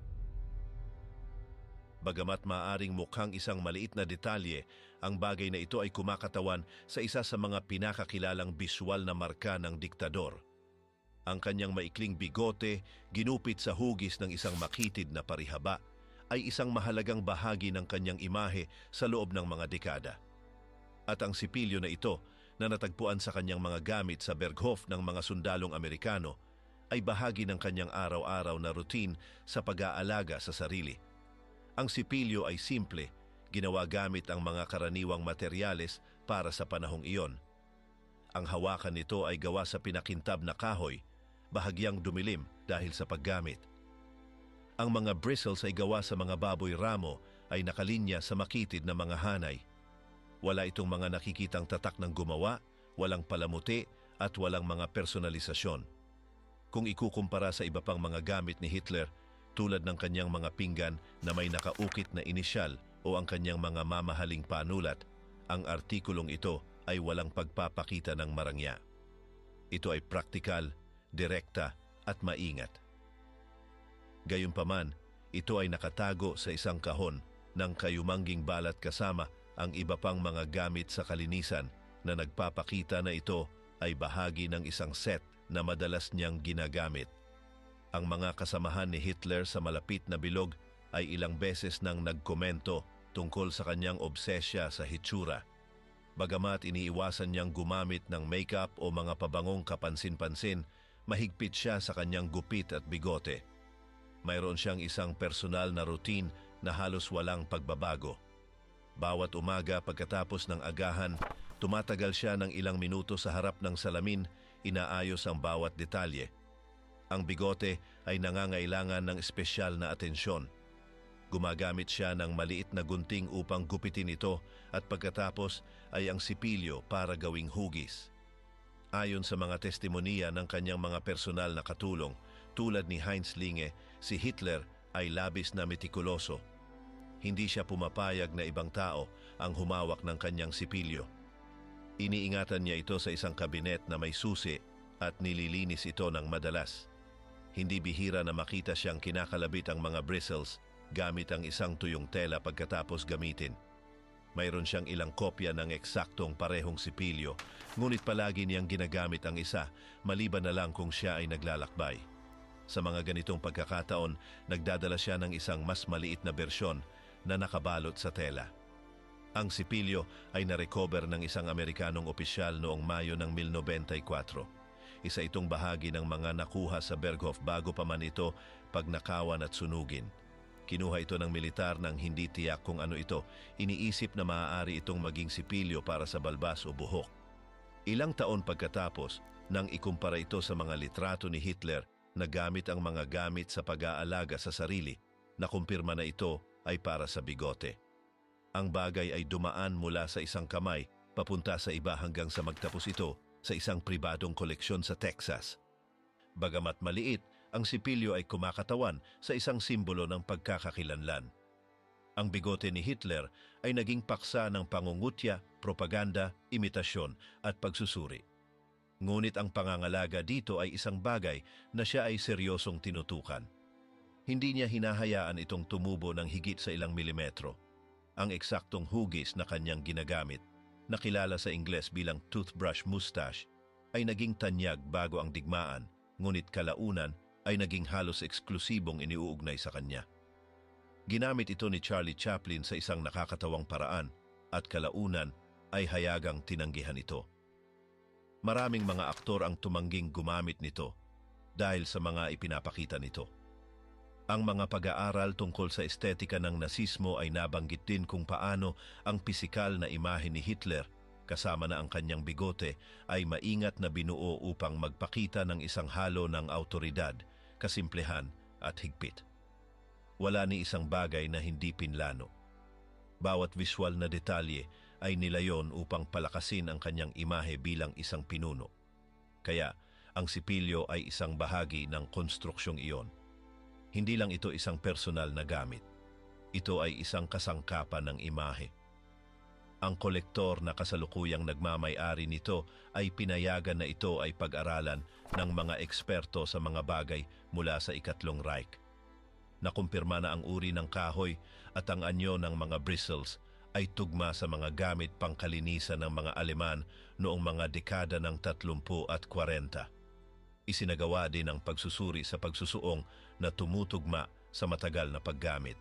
Bagamat maaring mukhang isang maliit na detalye, ang bagay na ito ay kumakatawan sa isa sa mga pinakakilalang biswal na marka ng diktador. Ang kanyang maikling bigote, ginupit sa hugis ng isang makitid na parihaba, ay isang mahalagang bahagi ng kanyang imahe sa loob ng mga dekada. At ang sipilyo na ito, na natagpuan sa kanyang mga gamit sa Berghof ng mga sundalong Amerikano, ay bahagi ng kanyang araw-araw na routine sa pag-aalaga sa sarili. Ang sipilyo ay simple, ginawa gamit ang mga karaniwang materyales para sa panahong iyon. Ang hawakan nito ay gawa sa pinakintab na kahoy, bahagyang dumilim dahil sa paggamit. Ang mga bristles ay gawa sa mga baboy ramo ay nakalinya sa makitid na mga hanay. Wala itong mga nakikitang tatak ng gumawa, walang palamuti at walang mga personalisasyon. Kung ikukumpara sa iba pang mga gamit ni Hitler, tulad ng kanyang mga pinggan na may nakaukit na inisyal o ang kanyang mga mamahaling panulat, ang artikulong ito ay walang pagpapakita ng marangya. Ito ay praktikal, direkta at maingat. Gayunpaman, ito ay nakatago sa isang kahon ng kayumangging balat kasama ang iba pang mga gamit sa kalinisan na nagpapakita na ito ay bahagi ng isang set na madalas niyang ginagamit. Ang mga kasamahan ni Hitler sa malapit na bilog ay ilang beses nang nagkomento tungkol sa kanyang obsesya sa hitsura. Bagamat iniiwasan niyang gumamit ng makeup o mga pabangong kapansin-pansin, mahigpit siya sa kanyang gupit at bigote. Mayroon siyang isang personal na routine na halos walang pagbabago. Bawat umaga pagkatapos ng agahan, tumatagal siya ng ilang minuto sa harap ng salamin, inaayos ang bawat detalye. Ang bigote ay nangangailangan ng espesyal na atensyon. Gumagamit siya ng maliit na gunting upang gupitin ito at pagkatapos ay ang sipilyo para gawing hugis. Ayon sa mga testimonya ng kanyang mga personal na katulong, tulad ni Heinz Linge, si Hitler ay labis na metikuloso. Hindi siya pumapayag na ibang tao ang humawak ng kanyang sipilyo. Iniingatan niya ito sa isang kabinet na may susi at nililinis ito ng madalas. Hindi bihira na makita siyang kinakalabit ang mga bristles gamit ang isang tuyong tela pagkatapos gamitin. Mayroon siyang ilang kopya ng eksaktong parehong sipilyo, ngunit palagi niyang ginagamit ang isa, maliban na lang kung siya ay naglalakbay. Sa mga ganitong pagkakataon, nagdadala siya ng isang mas maliit na bersyon na nakabalot sa tela. Ang sipilyo ay narecover ng isang Amerikanong opisyal noong Mayo ng 1994. Isa itong bahagi ng mga nakuha sa Berghof bago pa man ito pagnakawan at sunugin. Kinuha ito ng militar nang hindi tiyak kung ano ito. Iniisip na maaari itong maging sipilyo para sa balbas o buhok. Ilang taon pagkatapos, nang ikumpara ito sa mga litrato ni Hitler na gamit ang mga gamit sa pag-aalaga sa sarili, nakumpirma na ito ay para sa bigote. Ang bagay ay dumaan mula sa isang kamay papunta sa iba hanggang sa magtapos ito sa isang pribadong koleksyon sa Texas. Bagamat maliit, ang sipilyo ay kumakatawan sa isang simbolo ng pagkakakilanlan. Ang bigote ni Hitler ay naging paksa ng pangungutya, propaganda, imitasyon at pagsusuri. Ngunit ang pangangalaga dito ay isang bagay na siya ay seryosong tinutukan. Hindi niya hinahayaan itong tumubo ng higit sa ilang milimetro. Ang eksaktong hugis na kanyang ginagamit, na kilala sa Ingles bilang toothbrush mustache, ay naging tanyag bago ang digmaan, ngunit kalaunan ay naging halos eksklusibong iniuugnay sa kanya. Ginamit ito ni Charlie Chaplin sa isang nakakatawang paraan at kalaunan ay hayagang tinanggihan ito. Maraming mga aktor ang tumangging gumamit nito dahil sa mga ipinapakita nito. Ang mga pag-aaral tungkol sa estetika ng nasismo ay nabanggit din kung paano ang pisikal na imahe ni Hitler, kasama na ang kanyang bigote, ay maingat na binuo upang magpakita ng isang halo ng awtoridad, kasimplehan at higpit. Wala ni isang bagay na hindi pinlano. Bawat visual na detalye ay nilayon upang palakasin ang kanyang imahe bilang isang pinuno. Kaya, ang sipilyo ay isang bahagi ng konstruksyong iyon. Hindi lang ito isang personal na gamit. Ito ay isang kasangkapan ng imahe. Ang kolektor na kasalukuyang nagmamay-ari nito ay pinayagan na ito ay pag-aralan ng mga eksperto sa mga bagay mula sa Ikatlong Reich. Nakumpirma na ang uri ng kahoy at ang anyo ng mga bristles ay tugma sa mga gamit pangkalinisan ng mga Aleman noong mga dekada ng 30 at 40. Isinagawa din ang pagsusuri sa pagsusuong na tumutugma sa matagal na paggamit.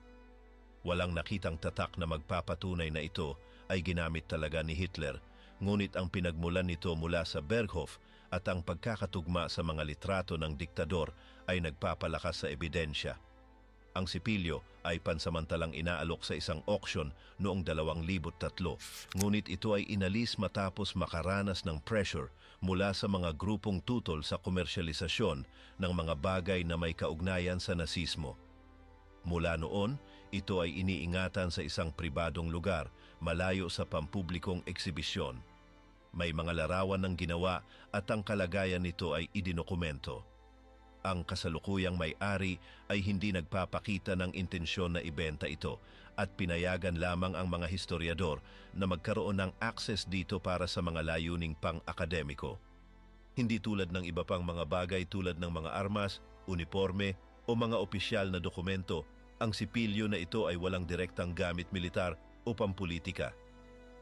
Walang nakitang tatak na magpapatunay na ito ay ginamit talaga ni Hitler, ngunit ang pinagmulan nito mula sa Berghof at ang pagkakatugma sa mga litrato ng diktador ay nagpapalakas sa ebidensya. Ang sipilyo ay pansamantalang inaalok sa isang auction noong 2003, ngunit ito ay inalis matapos makaranas ng pressure mula sa mga grupong tutol sa komersyalisasyon ng mga bagay na may kaugnayan sa nasismo. Mula noon, ito ay iniingatan sa isang pribadong lugar, malayo sa pampublikong eksibisyon. May mga larawan ng ginawa at ang kalagayan nito ay idinokumento. Ang kasalukuyang may-ari ay hindi nagpapakita ng intensyon na ibenta ito at pinayagan lamang ang mga historiador na magkaroon ng access dito para sa mga layuning pang-akademiko. Hindi tulad ng iba pang mga bagay tulad ng mga armas, uniforme o mga opisyal na dokumento, ang sipilyo na ito ay walang direktang gamit militar o pampulitika.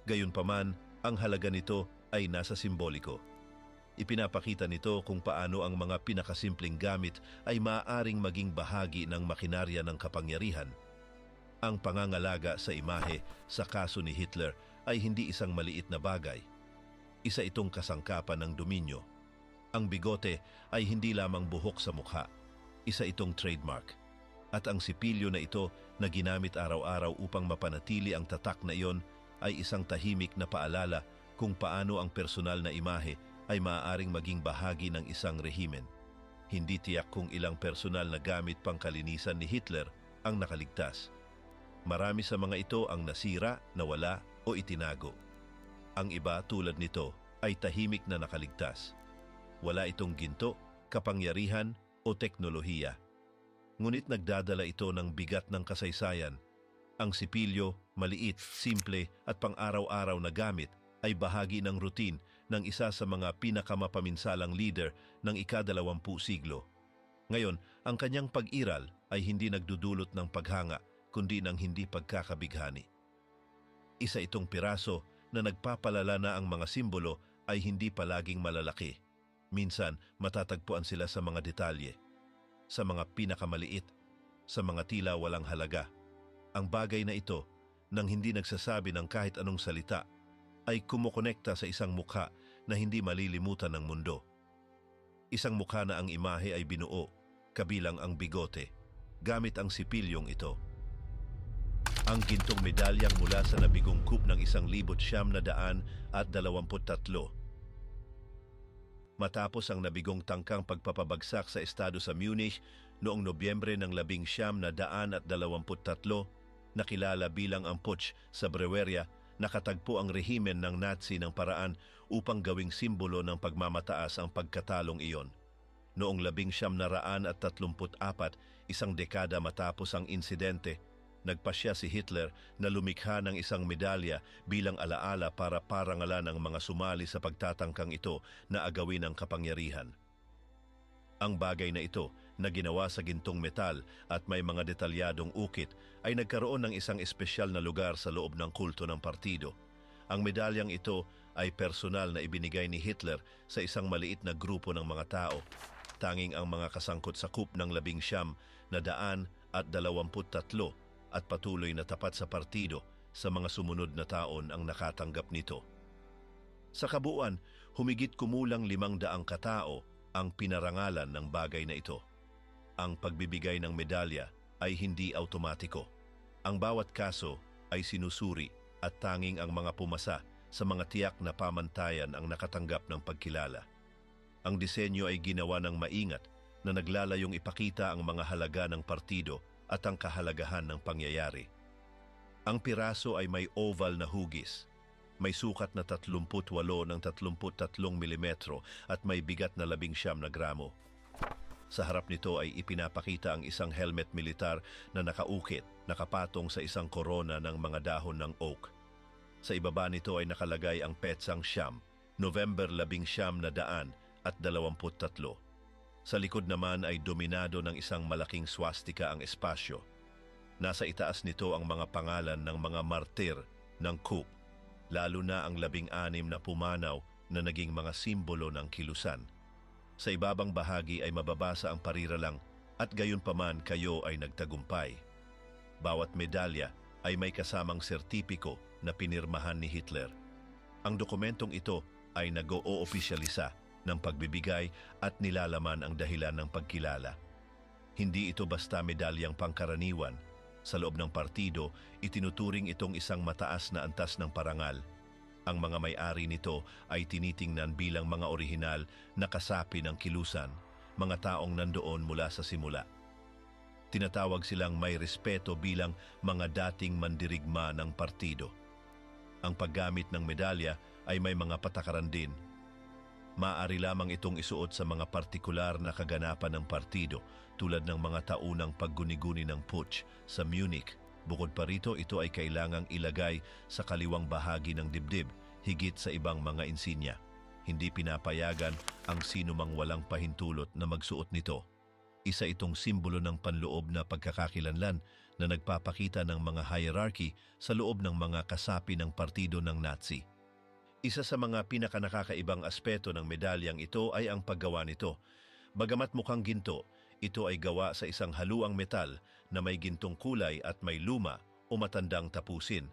Gayunpaman, ang halaga nito ay nasa simboliko. Ipinapakita nito kung paano ang mga pinakasimpleng gamit ay maaaring maging bahagi ng makinarya ng kapangyarihan. Ang pangangalaga sa imahe sa kaso ni Hitler ay hindi isang maliit na bagay. Isa itong kasangkapan ng dominyo. Ang bigote ay hindi lamang buhok sa mukha. Isa itong trademark. At ang sipilyo na ito na ginamit araw-araw upang mapanatili ang tatak na iyon ay isang tahimik na paalala kung paano ang personal na imahe ay maaaring maging bahagi ng isang rehimen. Hindi tiyak kung ilang personal na gamit pangkalinisan ni Hitler ang nakaligtas. Marami sa mga ito ang nasira, nawala o itinago. Ang iba tulad nito ay tahimik na nakaligtas. Wala itong ginto, kapangyarihan o teknolohiya. Ngunit nagdadala ito ng bigat ng kasaysayan. Ang sipilyo, maliit, simple at pang-araw-araw na gamit ay bahagi ng routine ng isa sa mga pinakamapaminsalang leader ng ika-20 siglo. Ngayon, ang kanyang pag-iral ay hindi nagdudulot ng paghanga, kundi ng hindi pagkakabighani. Isa itong piraso na nagpapalala na ang mga simbolo ay hindi palaging malalaki. Minsan, matatagpuan sila sa mga detalye, sa mga pinakamaliit, sa mga tila walang halaga. Ang bagay na ito, nang hindi nagsasabi ng kahit anong salita, ay kumokonekta sa isang mukha na hindi malilimutan ng mundo. Isang mukha na ang imahe ay binuo, kabilang ang bigote, gamit ang sipilyong ito. Ang gintong medalyang mula sa nabigong coup ng 1923. Matapos ang nabigong tangkang pagpapabagsak sa estado sa Munich noong Nobyembre ng 1923, nakilala bilang ang Putsch sa Breweria, nakatagpo ang rehimen ng Nazi ng paraan upang gawing simbolo ng pagmamataas ang pagkatalong iyon. Noong 1934, isang dekada matapos ang insidente, nagpasya si Hitler na lumikha ng isang medalya bilang alaala para parangalan ang mga sumali sa pagtatangkang ito na agawin ang kapangyarihan. Ang bagay na ito, na ginawa sa gintong metal at may mga detalyadong ukit, ay nagkaroon ng isang espesyal na lugar sa loob ng kulto ng partido. Ang medalyang ito ay personal na ibinigay ni Hitler sa isang maliit na grupo ng mga tao. Tanging ang mga kasangkot sa coup ng 1923 at patuloy na tapat sa partido sa mga sumunod na taon ang nakatanggap nito. Sa kabuuan, humigit kumulang 500 katao ang pinarangalan ng bagay na ito. Ang pagbibigay ng medalya ay hindi automatiko. Ang bawat kaso ay sinusuri at tanging ang mga pumasa sa mga tiyak na pamantayan ang nakatanggap ng pagkilala. Ang disenyo ay ginawa ng maingat na naglalayong ipakita ang mga halaga ng partido at ang kahalagahan ng pangyayari. Ang piraso ay may oval na hugis, may sukat na 38 ng 33 mm at may bigat na 19 na gramo. Sa harap nito ay ipinapakita ang isang helmet militar na nakaukit, nakapatong sa isang korona ng mga dahon ng oak. Sa ibaba nito ay nakalagay ang petsang Siyam, November 1923. Sa likod naman ay dominado ng isang malaking swastika ang espasyo. Nasa itaas nito ang mga pangalan ng mga martir ng coup, lalo na ang 16 na pumanaw na naging mga simbolo ng kilusan. Sa ibabang bahagi ay mababasa ang pariralang, "At gayunpaman kayo ay nagtagumpay." Bawat medalya ay may kasamang sertipiko na pinirmahan ni Hitler. Ang dokumentong ito ay nag-oopisyalisa ng pagbibigay at nilalaman ang dahilan ng pagkilala. Hindi ito basta medalyang pangkaraniwan. Sa loob ng partido, itinuturing itong isang mataas na antas ng parangal. Ang mga may-ari nito ay tinitingnan bilang mga orihinal na kasapi ng kilusan, mga taong nandoon mula sa simula. Tinatawag silang may respeto bilang mga dating mandirigma ng partido. Ang paggamit ng medalya ay may mga patakaran din. Maaari lamang itong isuot sa mga partikular na kaganapan ng partido tulad ng mga taunang pagguni-guni ng Putsch sa Munich. Bukod pa rito, ito ay kailangang ilagay sa kaliwang bahagi ng dibdib, higit sa ibang mga insinya. Hindi pinapayagan ang sinumang walang pahintulot na magsuot nito. Isa itong simbolo ng panloob na pagkakakilanlan na nagpapakita ng mga hierarchy sa loob ng mga kasapi ng partido ng Nazi. Isa sa mga pinakanakakaibang aspeto ng medalyang ito ay ang paggawa nito. Bagamat mukhang ginto, ito ay gawa sa isang haluang metal na may gintong kulay at may luma o matandang tapusin.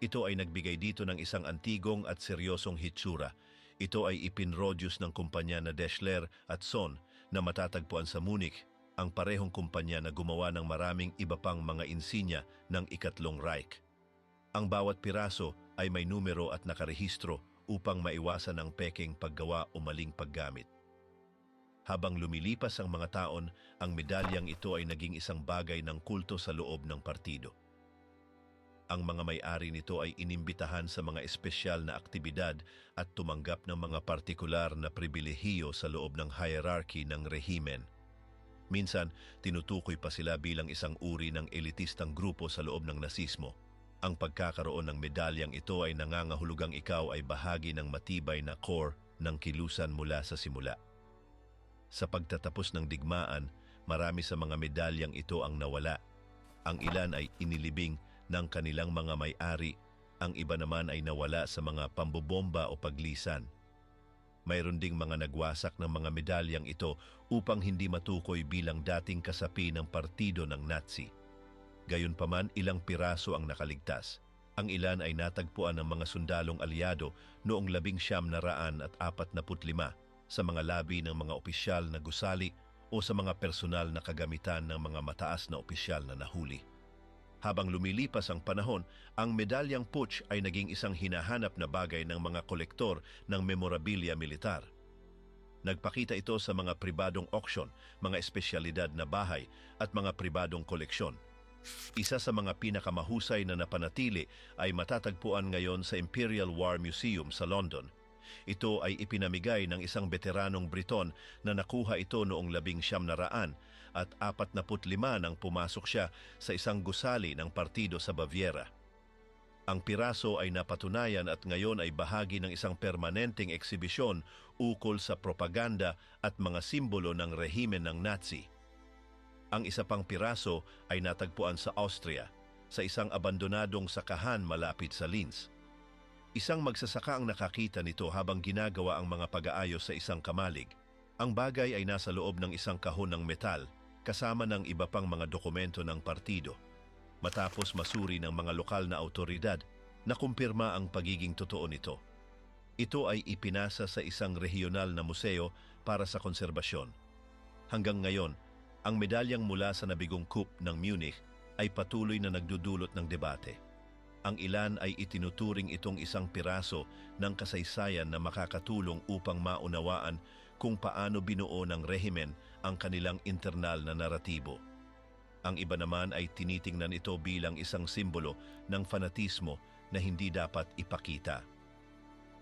Ito ay nagbigay dito ng isang antigong at seryosong hitsura. Ito ay ipinroduce ng kumpanya na Deschler at Son na matatagpuan sa Munich, ang parehong kumpanya na gumawa ng maraming iba pang mga insinya ng Ikatlong Reich. Ang bawat piraso ay may numero at nakarehistro upang maiwasan ang peking paggawa o maling paggamit. Habang lumilipas ang mga taon, ang medalyang ito ay naging isang bagay ng kulto sa loob ng partido. Ang mga may-ari nito ay inimbitahan sa mga espesyal na aktibidad at tumanggap ng mga partikular na pribilehiyo sa loob ng hierarchy ng rehimen. Minsan, tinutukoy pa sila bilang isang uri ng elitistang grupo sa loob ng nasismo. Ang pagkakaroon ng medalyang ito ay nangangahulugang ikaw ay bahagi ng matibay na core ng kilusan mula sa simula. Sa pagtatapos ng digmaan, marami sa mga medalyang ito ang nawala. Ang ilan ay inilibing ng kanilang mga may-ari, ang iba naman ay nawala sa mga pambobomba o paglisan. Mayroon ding mga nagwasak ng mga medalyang ito upang hindi matukoy bilang dating kasapi ng partido ng Nazi. Gayunpaman, ilang piraso ang nakaligtas. Ang ilan ay natagpuan ng mga sundalong aliado noong 1945 sa mga labi ng mga opisyal na gusali o sa mga personal na kagamitan ng mga mataas na opisyal na nahuli. Habang lumilipas ang panahon, ang medalyang Puch ay naging isang hinahanap na bagay ng mga kolektor ng memorabilia militar. Nagpakita ito sa mga pribadong auction, mga espesyalidad na bahay at mga pribadong koleksyon. Isa sa mga pinakamahusay na napanatili ay matatagpuan ngayon sa Imperial War Museum sa London. Ito ay ipinamigay ng isang veteranong Briton na nakuha ito noong 1900 at 45 nang pumasok siya sa isang gusali ng partido sa Baviera. Ang piraso ay napatunayan at ngayon ay bahagi ng isang permanenteng eksibisyon ukol sa propaganda at mga simbolo ng rehimen ng Nazi. Ang isa pang piraso ay natagpuan sa Austria, sa isang abandonadong sakahan malapit sa Linz. Isang magsasaka ang nakakita nito habang ginagawa ang mga pag-aayos sa isang kamalig. Ang bagay ay nasa loob ng isang kahon ng metal, kasama ng iba pang mga dokumento ng partido. Matapos masuri ng mga lokal na awtoridad, nakumpirma ang pagiging totoo nito. Ito ay ipinasa sa isang regional na museo para sa konserbasyon. Hanggang ngayon, ang medalyang mula sa nabigong coup ng Munich ay patuloy na nagdudulot ng debate. Ang ilan ay itinuturing itong isang piraso ng kasaysayan na makakatulong upang maunawaan kung paano binuo ng rehimen ang kanilang internal na naratibo. Ang iba naman ay tinitingnan ito bilang isang simbolo ng fanatismo na hindi dapat ipakita.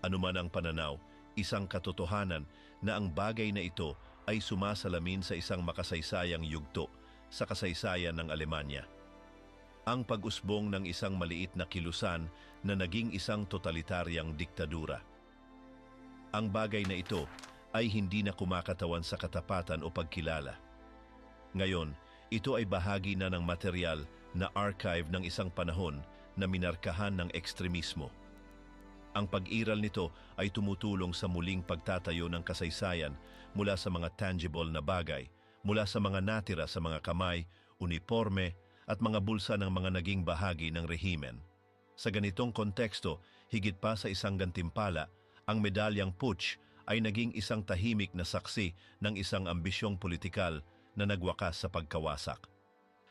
Anuman ang pananaw, isang katotohanan na ang bagay na ito ay sumasalamin sa isang makasaysayang yugto sa kasaysayan ng Alemanya. Ang pag-usbong ng isang maliit na kilusan na naging isang totalitaryang diktadura. Ang bagay na ito ay hindi na kumakatawan sa katapatan o pagkilala. Ngayon, ito ay bahagi na ng material na archive ng isang panahon na minarkahan ng ekstremismo. Ang pag-iral nito ay tumutulong sa muling pagtatayo ng kasaysayan mula sa mga tangible na bagay, mula sa mga natira sa mga kamay, uniforme, at mga bulsa ng mga naging bahagi ng rehimen. Sa ganitong konteksto, higit pa sa isang gantimpala, ang medalyang Puch ay naging isang tahimik na saksi ng isang ambisyong politikal na nagwakas sa pagkawasak.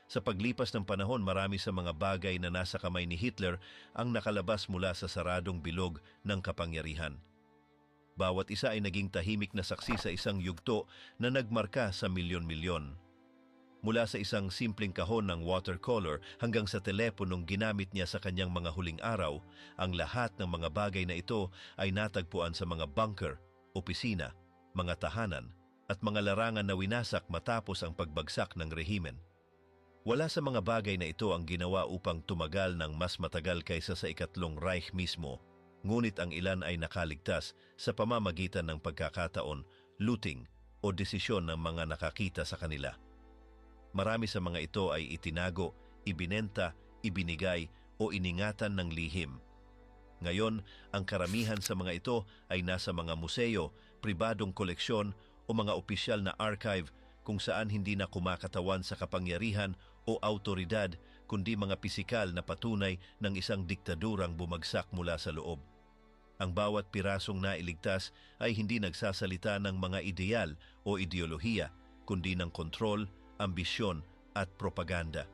Sa paglipas ng panahon, marami sa mga bagay na nasa kamay ni Hitler ang nakalabas mula sa saradong bilog ng kapangyarihan. Bawat isa ay naging tahimik na saksi sa isang yugto na nagmarka sa milyon-milyon. Mula sa isang simpleng kahon ng watercolor hanggang sa teleponong ginamit niya sa kanyang mga huling araw, ang lahat ng mga bagay na ito ay natagpuan sa mga bunker, opisina, mga tahanan, at mga larangan na winasak matapos ang pagbagsak ng rehimen. Wala sa mga bagay na ito ang ginawa upang tumagal ng mas matagal kaysa sa Ikatlong Reich mismo, ngunit ang ilan ay nakaligtas sa pamamagitan ng pagkakataon, looting, o desisyon ng mga nakakita sa kanila. Marami sa mga ito ay itinago, ibinenta, ibinigay o iningatan ng lihim. Ngayon, ang karamihan sa mga ito ay nasa mga museo, pribadong koleksyon o mga opisyal na archive kung saan hindi na kumakatawan sa kapangyarihan o autoridad kundi mga pisikal na patunay ng isang diktadurang bumagsak mula sa loob. Ang bawat pirasong nailigtas ay hindi nagsasalita ng mga ideal o ideolohiya kundi ng kontrol, ambisyon at propaganda.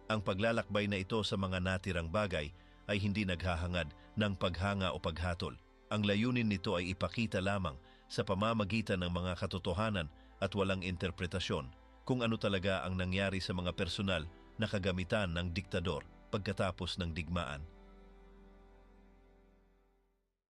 Ang paglalakbay na ito sa mga natirang bagay ay hindi naghahangad ng paghanga o paghatol. Ang layunin nito ay ipakita lamang sa pamamagitan ng mga katotohanan at walang interpretasyon kung ano talaga ang nangyari sa mga personal na kagamitan ng diktador pagkatapos ng digmaan.